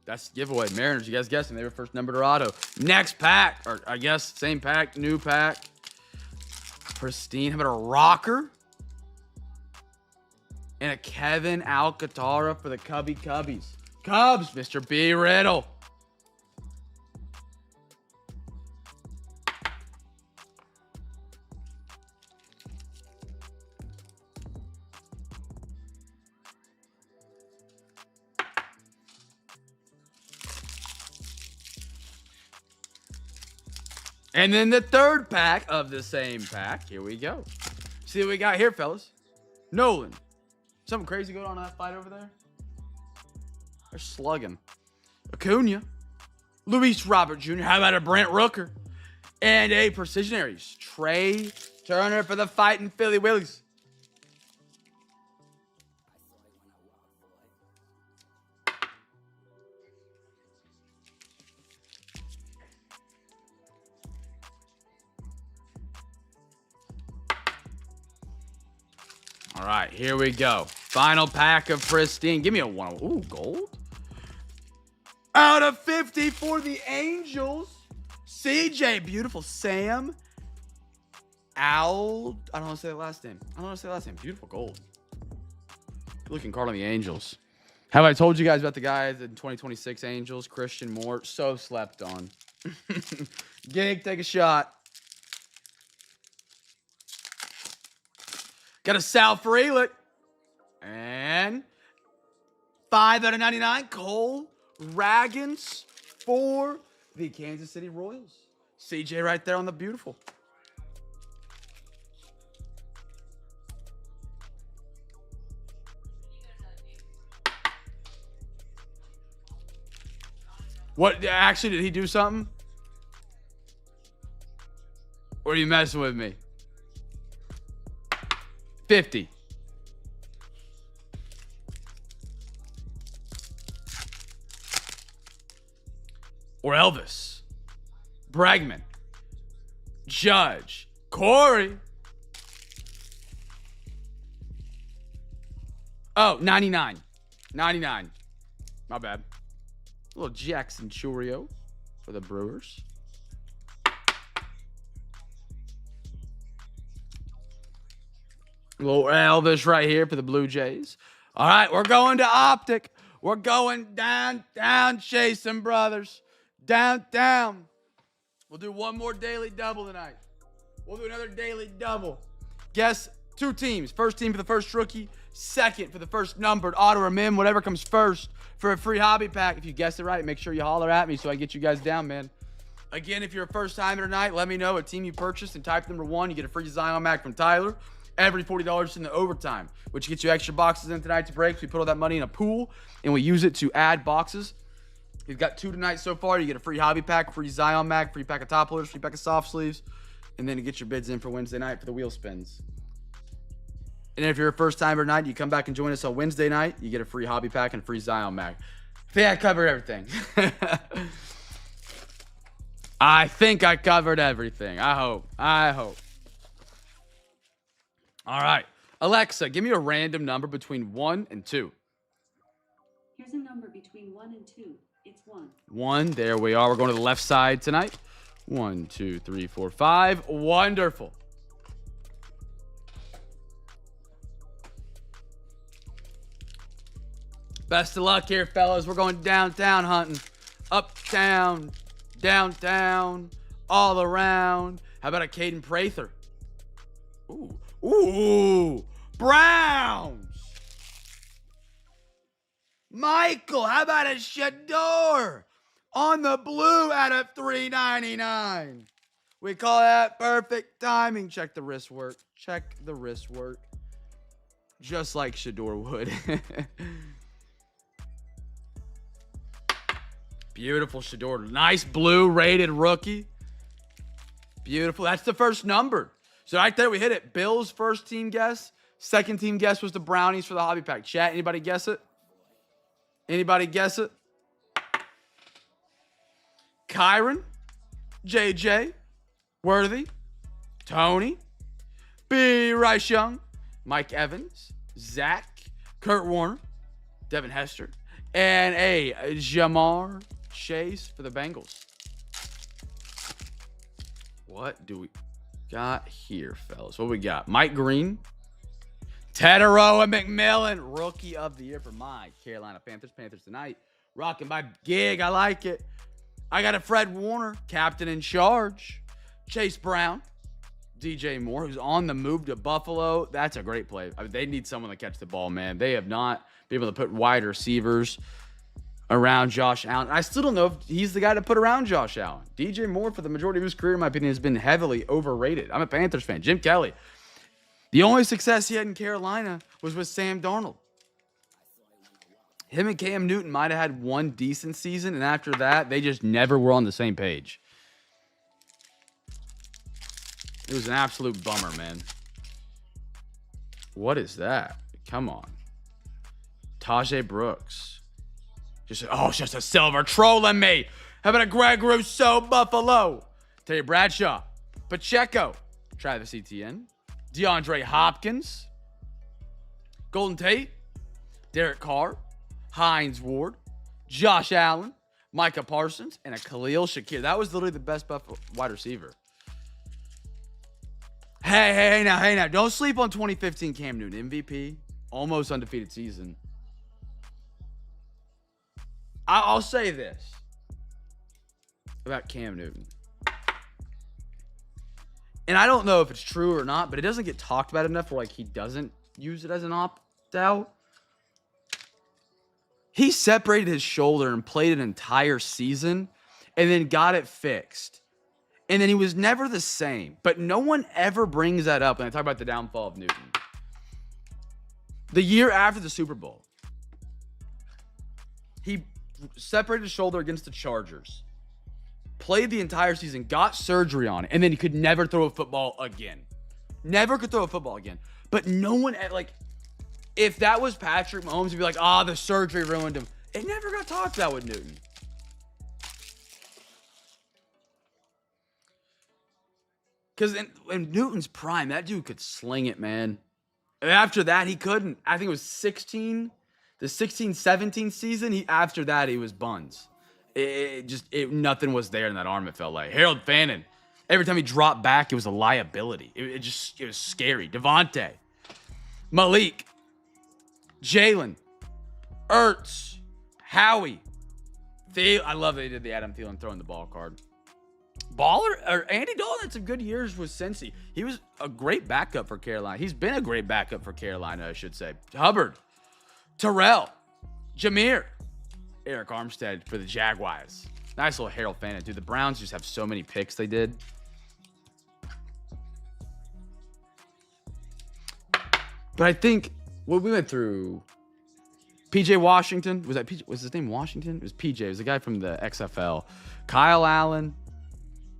C: That's the giveaway. Mariners, you guys guessing they were first numbered auto. Next pack, or I guess same pack, new pack. Pristine. How about a rocker? And a Kevin Alcantara for the Cubbies. Cubs, Mr. B. Riddle. And then the third pack of the same pack. Here we go. See what we got here, fellas. Nolan. Something crazy going on in that fight over there? They're slugging. Acuna. Luis Robert Jr. How about a Brent Rooker? And a Precision Aries. Trey Turner for the fighting Philly Willies. All right, here we go. Final pack of Pristine. Give me a one. Ooh, gold. Out of 50 for the Angels. CJ, beautiful. Sam. Al. I don't want to say the last name. Beautiful gold. Good looking card on the Angels. Have I told you guys about the guys in 2026 Angels? Christian Moore. So slept on. Gig, take a shot. Got a Sal Frelick. And 5 out of 99. Cole Ragans for the Kansas City Royals. CJ right there on the beautiful. What? Actually, did he do something? Or are you messing with me? 50. Or Elvis. Bregman. Judge. Corey. Oh, 99. 99. My bad. A little Jackson Churio for the Brewers. A little Elvis right here for the Blue Jays. All right, we're going to Optic. We're going downtown, chasing brothers. Downtown. We'll do one more daily double tonight. We'll do another daily double. Guess 2 teams. First team for the first rookie. Second for the first numbered auto or min, whatever comes first, for a free hobby pack. If you guessed it right, make sure you holler at me so I can get you guys down, man. Again, if you're a first timer tonight, let me know a team you purchased and type number 1. You get a free Zion Mac from Tyler. Every $40 in the overtime, which gets you extra boxes in tonight's breaks. We put all that money in a pool, and we use it to add boxes. We've got 2 tonight so far. You get a free hobby pack, free Zion Mac, free pack of top loaders, free pack of soft sleeves, and then to get your bids in for Wednesday night for the wheel spins. And if you're a first timer tonight, you come back and join us on Wednesday night. You get a free hobby pack and a free Zion Mac. I think I covered everything. I think I covered everything. I hope. All right. Alexa, give me a random number between 1 and 2.
B: Here's a number between 1 and 2. It's 1.
C: 1. There we are. We're going to the left side tonight. 1, 2, 3, 4, 5. Wonderful. Best of luck here, fellas. We're going downtown hunting. Uptown, downtown, all around. How about a Caden Prather? Ooh. Browns. Michael, how about a Shador on the blue at a $3.99? We call that perfect timing. Check the wrist work. Just like Shador would. Beautiful Shador. Nice blue rated rookie. Beautiful. That's the first number. So right there we hit it. Bills first team guess. Second team guess was the Brownies for the hobby pack. Chat, anybody guess it? Kyron, JJ, Worthy, Tony, B. Rice Young, Mike Evans, Zach, Kurt Warner, Devin Hester, and a Jamar Chase for the Bengals. What do we got here, fellas? What we got? Mike Green, Tataroa McMillan, Rookie of the Year for my Carolina Panthers. Panthers tonight. Rocking my gig. I like it. I got a Fred Warner, captain in charge. Chase Brown, DJ Moore, who's on the move to Buffalo. That's a great play. I mean, they need someone to catch the ball, man. They have not been able to put wide receivers around Josh Allen. I still don't know if he's the guy to put around Josh Allen. DJ Moore, for the majority of his career, in my opinion, has been heavily overrated. I'm a Panthers fan. Jim Kelly. The only success he had in Carolina was with Sam Darnold. Him and Cam Newton might have had one decent season, and after that, they just never were on the same page. It was an absolute bummer, man. What is that? Come on. Tajay Brooks. It's just a silver trolling me. How about a Greg Rousseau Buffalo? Terry Bradshaw. Pacheco. Travis Etienne. DeAndre Hopkins. Golden Tate. Derek Carr. Hines Ward. Josh Allen. Micah Parsons. And a Khalil Shakir. That was literally the best Buffalo wide receiver. Hey now. Don't sleep on 2015 Cam Newton. MVP. Almost undefeated season. I'll say this about Cam Newton. And I don't know if it's true or not, but it doesn't get talked about enough where, like, he doesn't use it as an opt-out. He separated his shoulder and played an entire season and then got it fixed. And then he was never the same. But no one ever brings that up when I talk about the downfall of Newton. The year after the Super Bowl, he separated his shoulder against the Chargers. played the entire season, got surgery on it, and then he could never throw a football again. Never could throw a football again. But no one, like, if that was Patrick Mahomes, he'd be like, the surgery ruined him. It never got talked about with Newton. Because in Newton's prime, that dude could sling it, man. And after that, he couldn't. I think it was 16, the 16-17 season. After that, he was buns. Nothing was there in that arm, it felt like. Harold Fannin, every time he dropped back, it was a liability. It was scary. Devontae, Malik, Jalen, Ertz, Howie, I love that they did the Adam Thielen throwing the ball card. Andy Dalton had some good years with Cincy. He was a great backup for Carolina. He's been a great backup for Carolina, I should say. Hubbard, Terrell, Jameer, Eric Armstead for the Jaguars. Nice little Harold Fannin. Dude, the Browns just have so many picks they did. But I think what we went through, PJ Washington, was his name Washington? It was PJ. It was the guy from the XFL. Kyle Allen.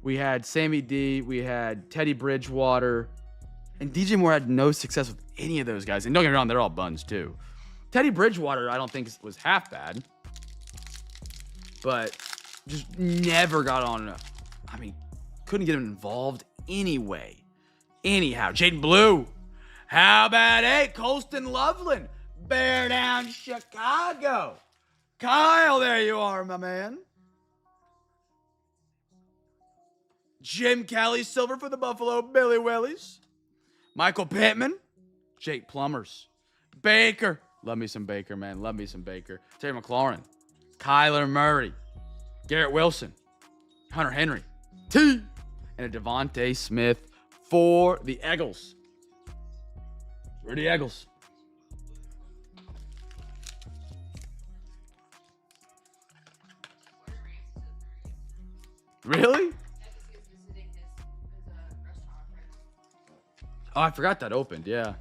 C: We had Sammy D. We had Teddy Bridgewater. And DJ Moore had no success with any of those guys. And don't get me wrong, they're all buns too. Teddy Bridgewater, I don't think was half bad. But just never got on. Couldn't get him involved anyway. Anyhow, Jaden Blue. How about Colston Loveland? Bear down Chicago. Kyle, there you are, my man. Jim Kelly Silver for the Buffalo Billy Willies. Michael Pittman. Jake Plumbers. Baker. Love me some Baker, man. Love me some Baker. Terry McLaurin. Kyler Murray. Garrett Wilson. Hunter Henry. T. And a Devontae Smith for the Eagles. Rudy Eagles. Really? Oh, I forgot that opened. Yeah.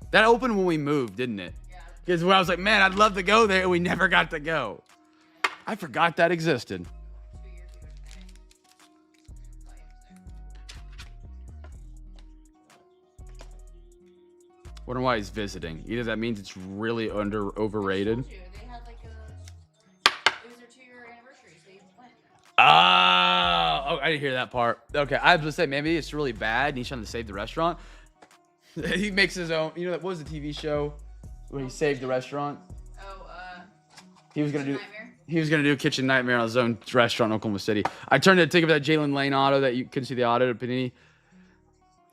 C: That opened when we moved, didn't it? Yeah. Because I was like, man, I'd love to go there, and we never got to go. I forgot that existed. Wonder why he's visiting. Either that means it's really overrated.
D: They had like it was their 2-year anniversary, so you went.
C: Oh, I didn't hear that part. Okay, I was gonna say maybe it's really bad and he's trying to save the restaurant. He makes his own. You know, what was the TV show where he saved the restaurant? He was gonna do.
D: Nightmare?
C: He was gonna do Kitchen Nightmare on his own restaurant in Oklahoma City. I turned to take up that Jalen Lane auto that you couldn't see the auto to Panini.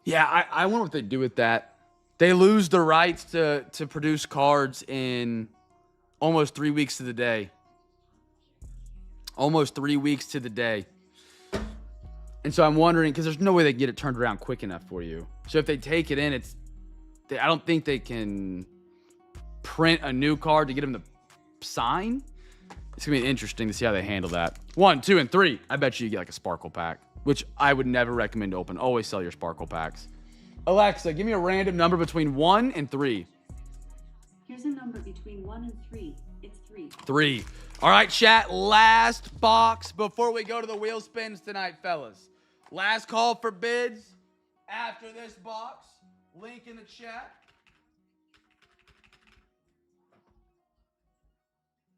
C: Yeah, I wonder what they do with that. They lose the rights to produce cards in almost 3 weeks to the day. Almost 3 weeks to the day. And so I'm wondering, because there's no way they can get it turned around quick enough for you. So if they take it in, I don't think they can print a new card to get them to sign. It's going to be interesting to see how they handle that. 1, 2, and 3. I bet you get like a sparkle pack, which I would never recommend to open. Always sell your sparkle packs. Alexa, give me a random number between 1 and 3.
B: Here's a number between 1 and 3. It's 3.
C: 3. All right, chat. Last box before we go to the wheel spins tonight, fellas. Last call for bids after this box. Link in the chat.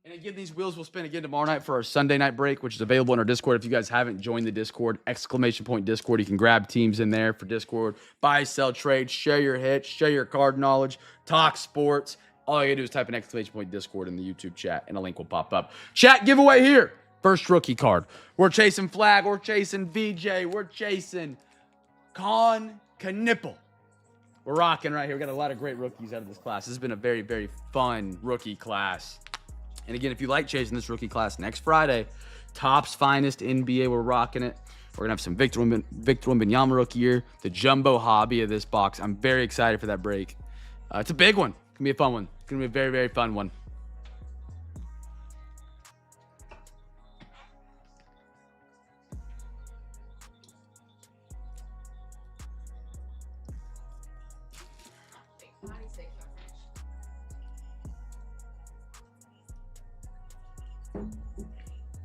C: And again, these wheels will spin again tomorrow night for our Sunday night break, which is available in our Discord. If you guys haven't joined the Discord, ! Discord, you can grab teams in there for Discord. Buy, sell, trade, share your hits, share your card knowledge, talk sports. All you gotta do is type in ! Discord in the YouTube chat, and a link will pop up. Chat giveaway here. First rookie card. We're chasing Flag. We're chasing VJ. We're chasing Con Knipple. We're rocking right here. We got a lot of great rookies out of this class. This has been a very, very fun rookie class. And again, if you like chasing this rookie class, next Friday, Topps Finest NBA, we're rocking it. We're going to have some Victor Wembanyama rookie year, the jumbo hobby of this box. I'm very excited for that break. It's a big one. It's going to be a fun one. It's going to be a very, very fun one.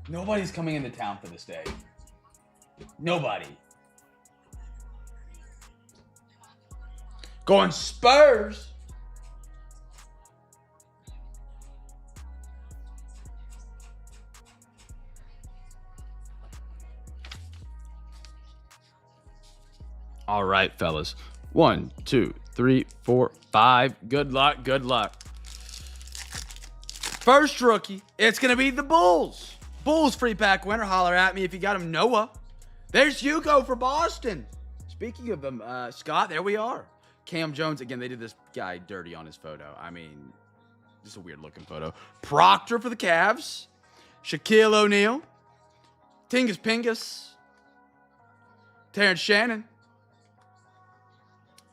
C: Nobody's coming into town for this day. Nobody. Going Spurs. All right, fellas. 1, 2, 3, 4, 5. Good luck. Good luck. First rookie. It's going to be the Bulls. Bulls free pack winner. Holler at me if you got him. Noah. There's Hugo for Boston. Speaking of them, Scott, there we are. Cam Jones. Again, they did this guy dirty on his photo. I mean, just a weird looking photo. Proctor for the Cavs. Shaquille O'Neal. Tingus Pingus. Terrence Shannon.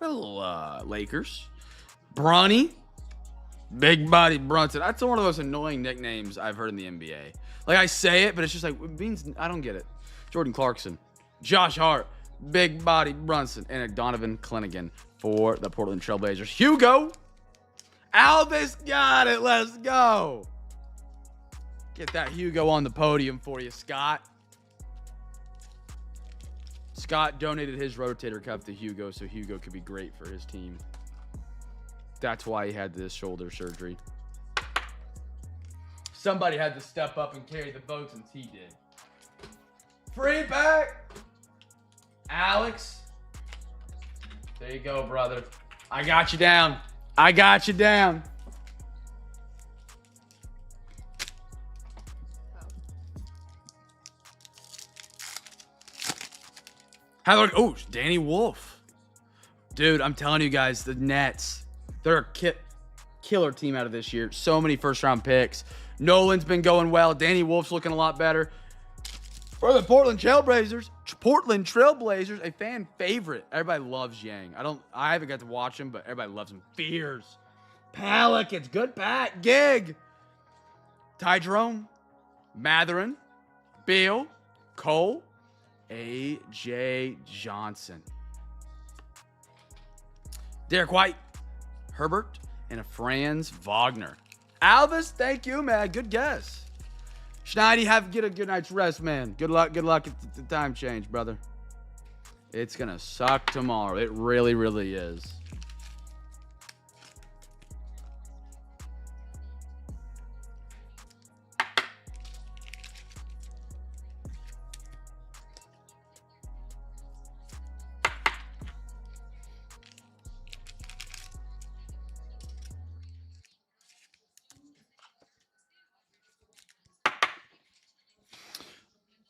C: A little Lakers. Bronny. Big body Brunson. That's one of those annoying nicknames I've heard in the NBA. Like, I say it, but it's just like, it means, I don't get it. Jordan Clarkson. Josh Hart. Big body Brunson. And Donovan Clennigan for the Portland Trailblazers. Hugo. Alvis got it. Let's go. Get that Hugo on the podium for you, Scott. Scott donated his rotator cuff to Hugo so Hugo could be great for his team. That's why he had this shoulder surgery. Somebody had to step up and carry the boat since he did. Free back. Alex. There you go, brother. I got you down. I got you down. How about, oh, Danny Wolf. Dude, I'm telling you guys, the Nets, they're a killer team out of this year. So many first-round picks. Nolan's been going well. Danny Wolf's looking a lot better. For the Portland Trailblazers, a fan favorite. Everybody loves Yang. I haven't got to watch him, but everybody loves him. Fears. Pelicans, good pat. Gig. Ty Jerome. Matherin. Beal. Cole. A.J. Johnson. Derek White. Herbert. And a Franz Wagner. Alvis, thank you, man. Good guess. Schneidi, get a good night's rest, man. Good luck at the time change, brother. It's going to suck tomorrow. It really, really is.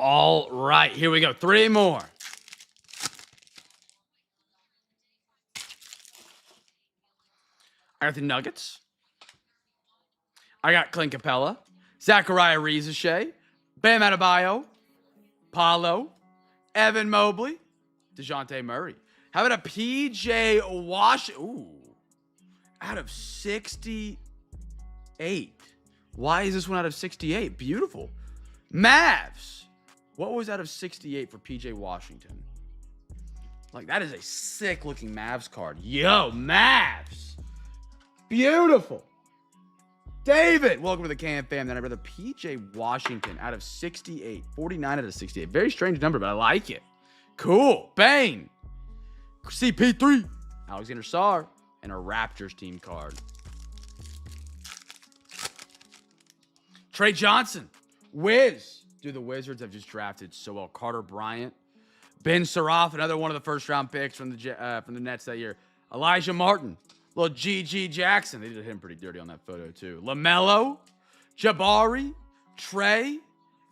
C: All right, here we go. 3 more. I got the Nuggets. I got Clint Capella, Zachariah Rizachet, Bam Adebayo, Paolo, Evan Mobley, DeJounte Murray. How about a PJ Washington? Ooh, out of 68. Why is this one out of 68? Beautiful. Mavs. What was out of 68 for PJ Washington? Like, that is a sick-looking Mavs card. Yo, Mavs. Beautiful. David, welcome to the CamFam. Then I brother PJ Washington out of 68. 49 out of 68. Very strange number, but I like it. Cool. Bang. CP3. Alexander Sarr. And a Raptors team card. Trey Johnson. Wiz. Dude, the Wizards have just drafted so well. Carter Bryant. Ben Surratt, another one of the first-round picks from the Nets that year. Elijah Martin. Little G.G. Jackson. They did him pretty dirty on that photo, too. LaMelo. Jabari. Trey.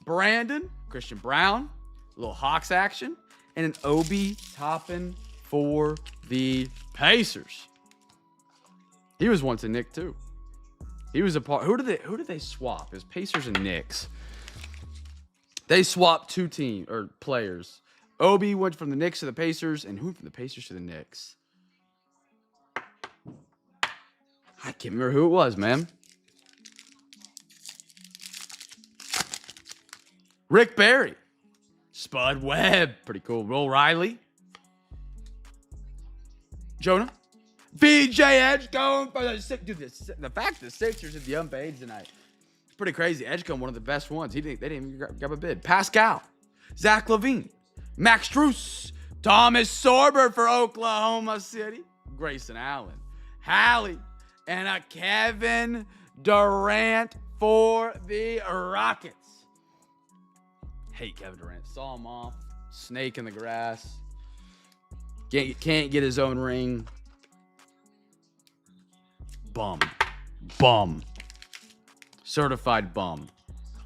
C: Brandon. Christian Brown. A little Hawks action. And an Obi Toppin for the Pacers. He was once a Knick, too. He was a part. Who did they swap? It was Pacers and Knicks. They swapped 2 players. Obi went from the Knicks to the Pacers, and who from the Pacers to the Knicks? I can't remember who it was, man. Rick Barry. Spud Webb. Pretty cool. Will Riley. Jonah. VJ Edgecombe for the Sixers. Dude, the fact the Sixers did the unpaid tonight. It's pretty crazy. Edgecombe, one of the best ones. They didn't even grab a bid. Pascal, Zach Levine, Max Struess, Thomas Sorber for Oklahoma City, Grayson Allen, Hallie, and a Kevin Durant for the Rockets. Hate Kevin Durant. Saw him off. Snake in the grass. Can't get his own ring. Bum. Certified bum.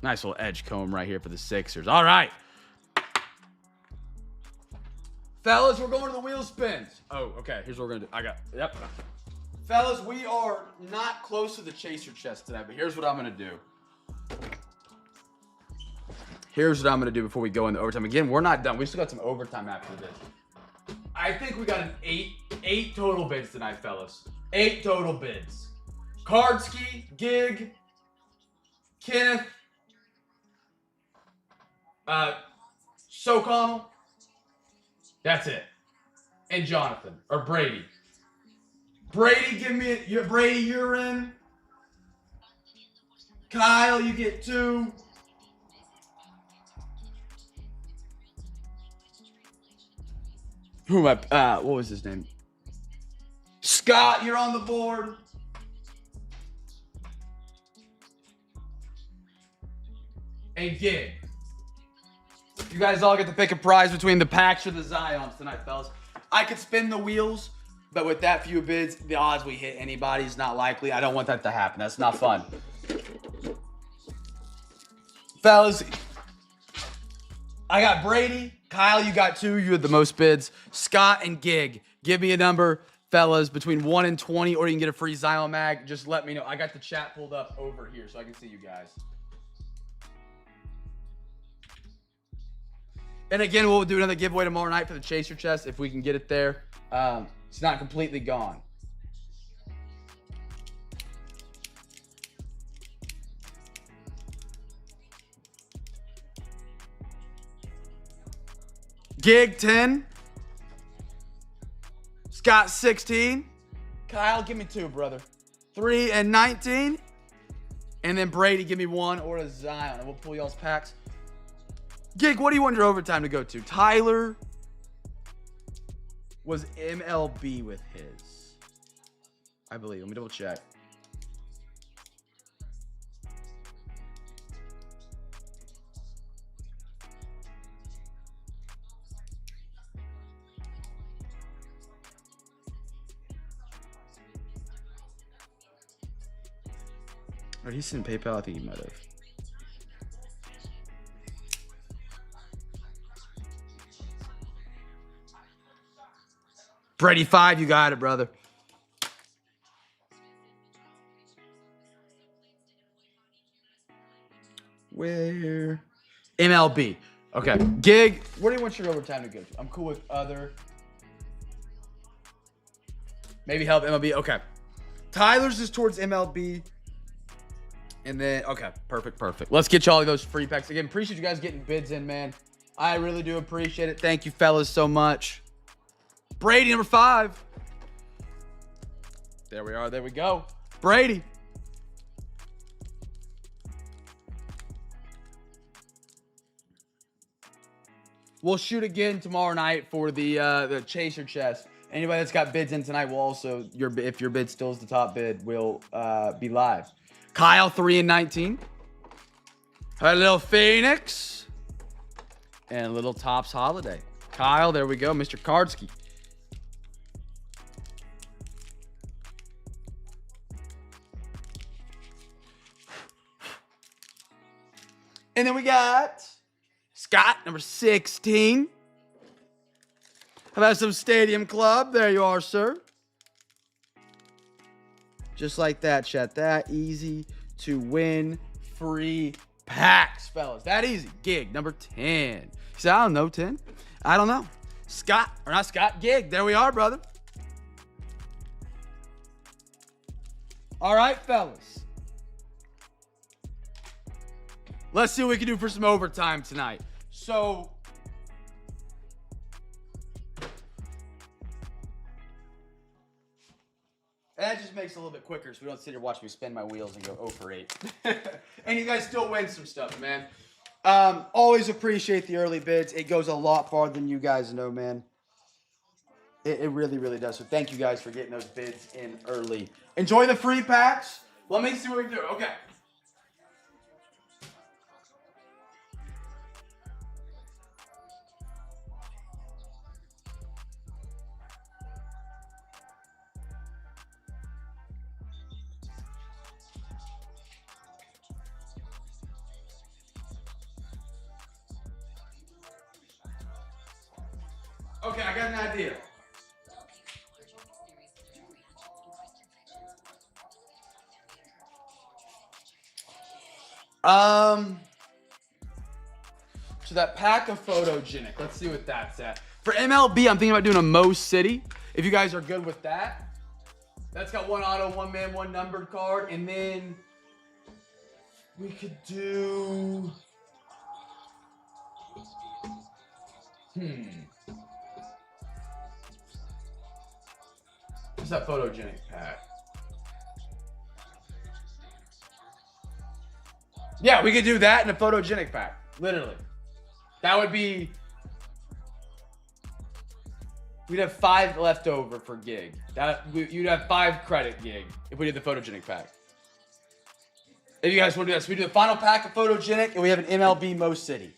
C: Nice little Edgecombe right here for the Sixers. All right. Fellas, we're going to the wheel spins. Oh, okay. Here's what we're going to do. Yep. Fellas, we are not close to the chaser chest tonight, but here's what I'm going to do. Here's what I'm going to do before we go into overtime. Again, we're not done. We still got some overtime after this. I think we got an eight total bids tonight, fellas. 8 total bids. Kardsky, Gig, Kenneth, Soconnell. That's it. And Jonathan, or Brady. Brady, Brady, you're in. Kyle, you get 2. Who am I? What was his name? Scott, you're on the board. And Gig. You guys all get to pick a prize between the Packs or the Zions tonight, fellas. I could spin the wheels, but with that few bids, the odds we hit anybody is not likely. I don't want that to happen. That's not fun. Fellas, I got Brady. Kyle, you got 2. You had the most bids. Scott and Gig. Give me a number, fellas, between 1 and 20, or you can get a free Zion mag. Just let me know. I got the chat pulled up over here so I can see you guys. And again, we'll do another giveaway tomorrow night for the Chaser Chest if we can get it there. It's not completely gone. Gig 10. Scott 16. Kyle, give me 2, brother. 3 and 19. And then Brady, give me 1 or a Zion. And we'll pull y'all's packs. Gig, what do you want your overtime to go to? Tyler was MLB with his, I believe. Let me double check. Or he sent PayPal? I think he might have. Brady 5, you got it, brother. Where? MLB. Okay. Gig, where do you want your overtime to go to? I'm cool with other. Maybe help MLB. Okay. Tyler's is towards MLB. And then, okay, perfect. Let's get y'all those free packs. Again, appreciate you guys getting bids in, man. I really do appreciate it. Thank you, fellas, so much. Brady, number 5. There we are. There we go. Brady. We'll shoot again tomorrow night for the Chaser Chest. Anybody that's got bids in tonight will also, if your bid still is the top bid, will be live. Kyle, 3 and 19. A little Phoenix. And a little Topps Holiday. Kyle, there we go. Mr. Kardsky. And then we got Scott, number 16. How about some Stadium Club? There you are, sir. Just like that, chat. That easy to win free packs, fellas. That easy. Gig, number 10. You say, I don't know, 10. I don't know. Scott, or not Scott, Gig. There we are, brother. All right, fellas. Let's see what we can do for some overtime tonight. So,
A: And that just makes it a little bit quicker so we don't sit here watch me spin my wheels and go 0 for 8. And you guys still win some stuff, man. Always appreciate the early bids. It goes a lot farther than you guys know, man. It really, really does. So thank you guys for getting those bids in early. Enjoy the free packs. Let me see what we can do. Okay. Okay, I got an idea. So that pack of photogenic. Let's see what that's at. For MLB, I'm thinking about doing a Mo City. If you guys are good with that. That's got 1 auto, 1 man, 1 numbered card. And then we could do... What's that photogenic pack? Yeah, we could do that in a photogenic pack. Literally. That would be... We'd have 5 left over for gig. You'd have 5 credit gig if we did the photogenic pack. If you guys want to do that, so we do the final pack of photogenic and we have an MLB Mo City.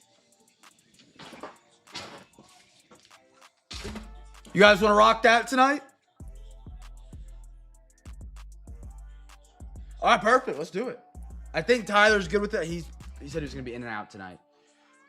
A: You guys want to rock that tonight? All right, perfect. Let's do it. I think Tyler's good with it. He said he was going to be in and out tonight.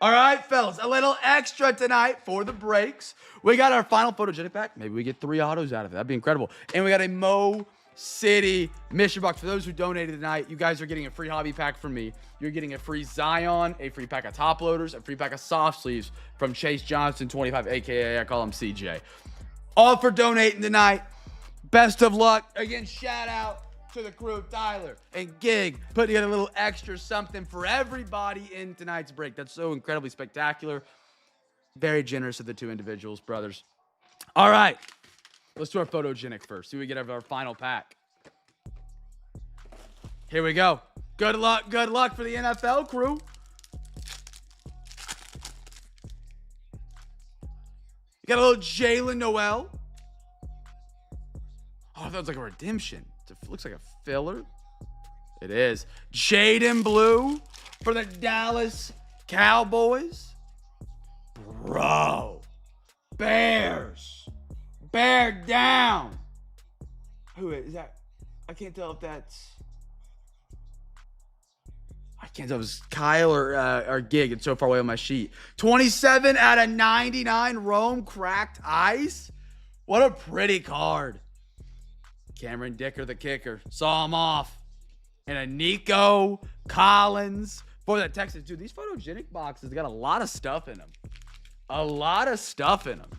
A: All right, fellas, a little extra tonight for the breaks. We got our final photogenic pack. Maybe we get 3 autos out of it. That'd be incredible. And we got a Mo City mission box. For those who donated tonight, you guys are getting a free hobby pack from me. You're getting a free Zion, a free pack of top loaders, a free pack of soft sleeves from Chase Johnson 25, a.k.a. I call him CJ. All for donating tonight. Best of luck. Again, shout out to the crew, Tyler and Gig, put together a little extra something for everybody in tonight's break. That's so incredibly spectacular. Very generous of the 2 individuals, brothers. All right, let's do our photogenic first. See what we get out of our final pack. Here we go. Good luck for the NFL crew. You got a little Jalen Noel. Oh, that was like a redemption. It looks like a filler. It is. Jaden Blue for the Dallas Cowboys. Bro. Bears. Bear down. Who is that? I can't tell if that's... I can't tell if it's Kyle or Gig. It's so far away on my sheet. 27 out of 99 Rome cracked ice. What a pretty card. Cameron Dicker, the kicker, saw him off. And a Nico Collins for the Texans. Dude, these photogenic boxes got a lot of stuff in them. A lot of stuff in them.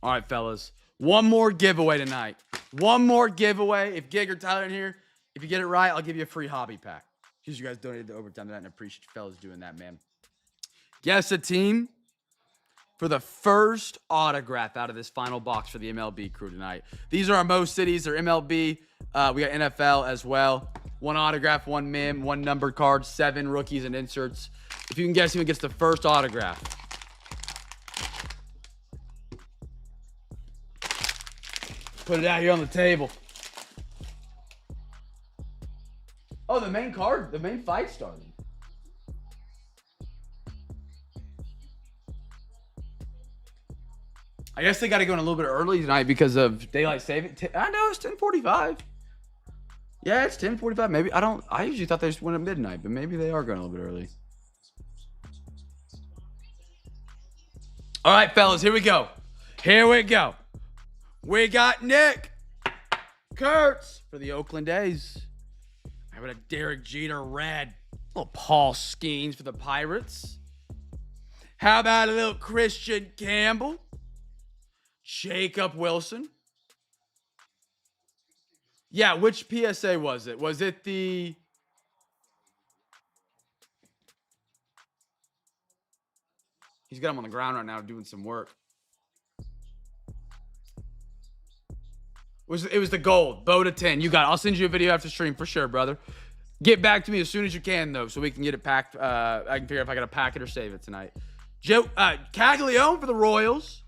A: All right, fellas. One more giveaway tonight. One more giveaway. If Gig or Tyler in here, if you get it right, I'll give you a free hobby pack. Because you guys donated to overtime tonight, and I appreciate you fellas doing that, man. Guess a team for the first autograph out of this final box for the MLB crew tonight. These are our Mo Cities. They're MLB. We got NFL as well. 1 autograph, 1 mem, 1 numbered card, 7 rookies and inserts. If you can guess who gets the first autograph. Put it out here on the table. Oh, the main card, the main fight started. I guess they got to go in a little bit early tonight because of daylight saving. I know it's 10:45. Yeah, it's 10:45. Maybe I usually thought they just went at midnight, but maybe they are going a little bit early. All right, fellas, here we go. Here we go. We got Nick Kurtz for the Oakland A's. How about a Derek Jeter red? A little Paul Skeens for the Pirates. How about a little Christian Campbell? Jacob Wilson. Yeah, which PSA was it? Was it the... He's got him on the ground right now doing some work.
C: It was the gold. Bow to 10. You got it. I'll send you a video after stream for sure, brother. Get back to me as soon as you can, though, so we can get it packed. I can figure out if I got to pack it or save it tonight. Joe Caglione for the Royals.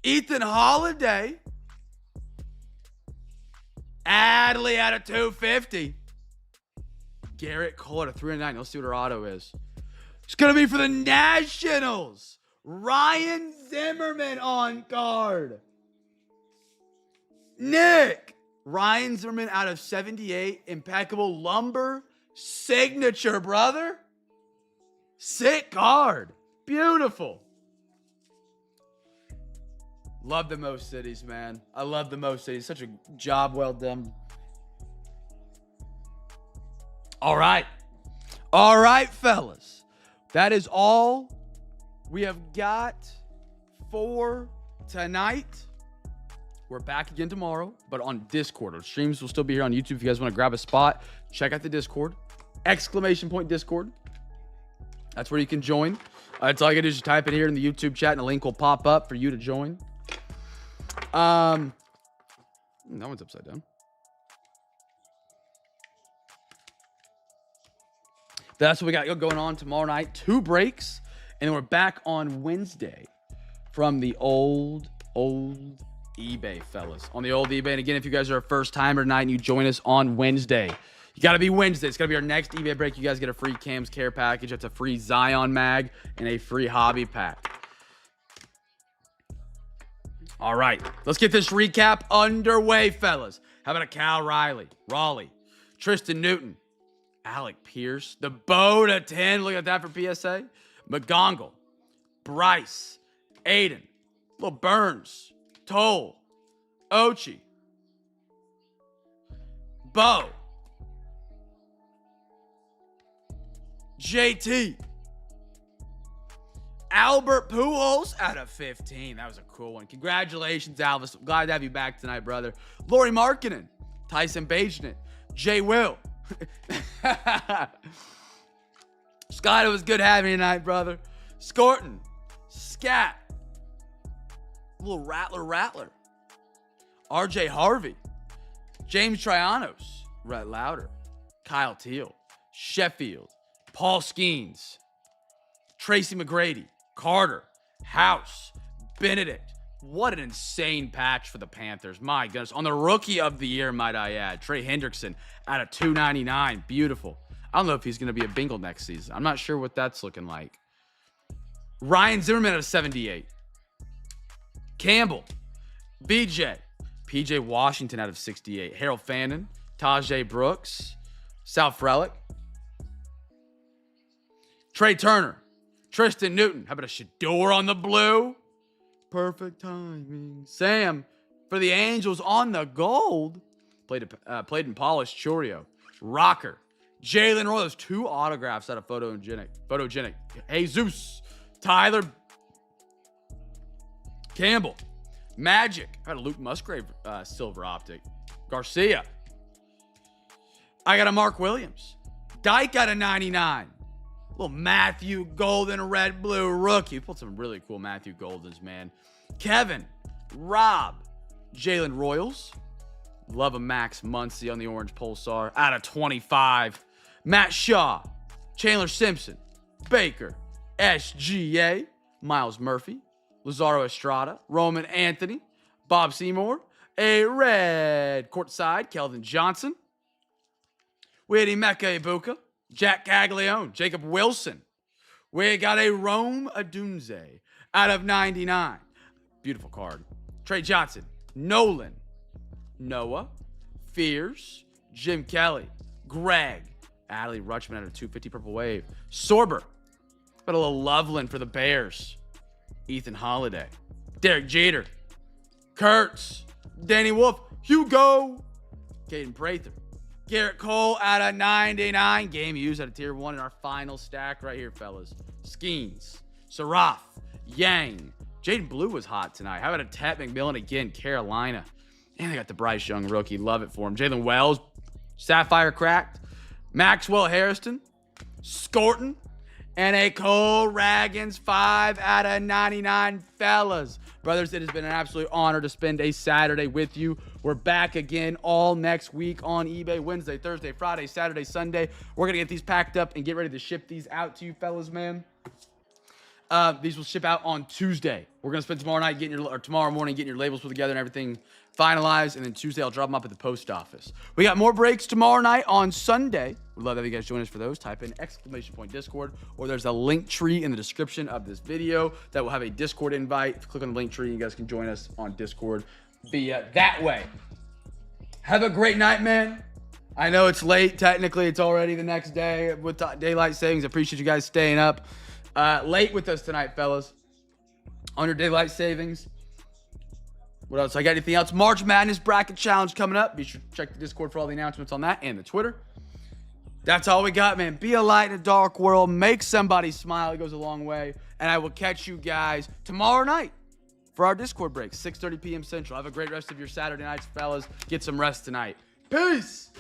C: Ethan Holiday. Adley out of 250. Garrett Cole at a 309. Let's see what her auto is. It's going to be for the Nationals. Ryan Zimmerman on card. Nick. Ryan Zimmerman out of 78. Impeccable lumber. Signature, brother. Sick card. Beautiful. Love the Most Cities, man. I love the Most Cities. Such a job well done. All right. All right, fellas. That is all we have got for tonight. We're back again tomorrow, but on Discord. Our streams will still be here on YouTube. If you guys want to grab a spot, check out the Discord. ! Discord. That's where you can join. That's all you gotta do is just type it here in the YouTube chat and the link will pop up for you to join. That one's upside down. That's what we got going on tomorrow night. 2 breaks, and then we're back on Wednesday from the old eBay, fellas. On the old eBay. And again, if you guys are a first timer tonight and you join us on Wednesday, you got to be Wednesday. It's going to be our next eBay break. You guys get a free Cam's Care package. It's a free Zion mag and a free hobby pack. All right, let's get this recap underway, fellas. How about a Cal Riley, Raleigh, Tristan Newton, Alec Pierce, the bow to 10. Look at that for PSA. McGongle, Bryce, Aiden, Little Burns, Toll, Ochi, Bo, JT, Albert Pujols out of 15. That was a cool one. Congratulations, Alvis. Glad to have you back tonight, brother. Lori Markkinen, Tyson Bajanit, Jay Will. Scott, it was good having you tonight, brother. Scorton, Scat, little Rattler, RJ Harvey, James Trianos, Rhett Louder, Kyle Teal, Sheffield, Paul Skeens, Tracy McGrady, Carter, House, Benedict. What an insane patch for the Panthers. My goodness. On the rookie of the year, might I add. Trey Hendrickson out of 299. Beautiful. I don't know if he's going to be a Bengal next season. I'm not sure what that's looking like. Ryan Zimmerman out of 78. Campbell, BJ, PJ Washington out of 68. Harold Fannin, Tajay Brooks, Sal Frelick, Trey Turner, Tristan Newton. How about a Shador on the blue? Perfect timing. Sam for the Angels on the gold. Played and polished Chorio. Rocker. Jalen Roy. Those 2 autographs out of Photogenic. Jesus. Tyler Campbell. Magic. I got a Luke Musgrave silver optic. Garcia. I got a Mark Williams. Dyke out of 99. Little Matthew Golden red blue rookie. We pulled some really cool Matthew Goldens, man. Kevin, Rob, Jalen Royals. Love a Max Muncy on the orange Pulsar out of 25. Matt Shaw, Chandler Simpson, Baker, SGA, Miles Murphy, Lazaro Estrada, Roman Anthony, Bob Seymour, a red courtside, Kelvin Johnson. We had Emeka Ibuka, Jack Caglione, Jacob Wilson. We got a Rome Adunze out of 99. Beautiful card. Trey Johnson, Nolan, Noah, Fears, Jim Kelly, Greg, Adley Rutschman out of 250 Purple Wave, Sorber, got a little Loveland for the Bears, Ethan Holiday, Derek Jeter, Kurtz, Danny Wolf, Hugo, Caden Prather, Garrett Cole out of 99. Game used out of tier 1 in our final stack right here, fellas. Skeens, Saraf, Yang. Jaden Blue was hot tonight. How about a Tet McMillan again, Carolina? And they got the Bryce Young rookie. Love it for him. Jalen Wells, Sapphire cracked. Maxwell Harrison, Scorton, and a Cole Raggins 5 out of 99, fellas. Brothers, it has been an absolute honor to spend a Saturday with you. We're back again all next week on eBay. Wednesday, Thursday, Friday, Saturday, Sunday. We're going to get these packed up and get ready to ship these out to you, fellas, man. These will ship out on Tuesday. We're going to spend tomorrow morning getting your labels put together and everything finalized. And then Tuesday, I'll drop them up at the post office. We got more breaks tomorrow night on Sunday. We'd love to have you guys join us for those. Type in !Discord, or there's a link tree in the description of this video that will have a Discord invite. Click on the link tree, and you guys can join us on Discord via that way. Have a great night, man. I know it's late. Technically, it's already the next day with daylight savings. I appreciate you guys staying up late with us tonight, fellas. On your daylight savings. What else? I got anything else? March Madness Bracket Challenge coming up. Be sure to check the Discord for all the announcements on that and the Twitter. That's all we got, man. Be a light in a dark world. Make somebody smile. It goes a long way. And I will catch you guys tomorrow night for our Discord break, 6:30 p.m. Central. Have a great rest of your Saturday nights, fellas. Get some rest tonight. Peace.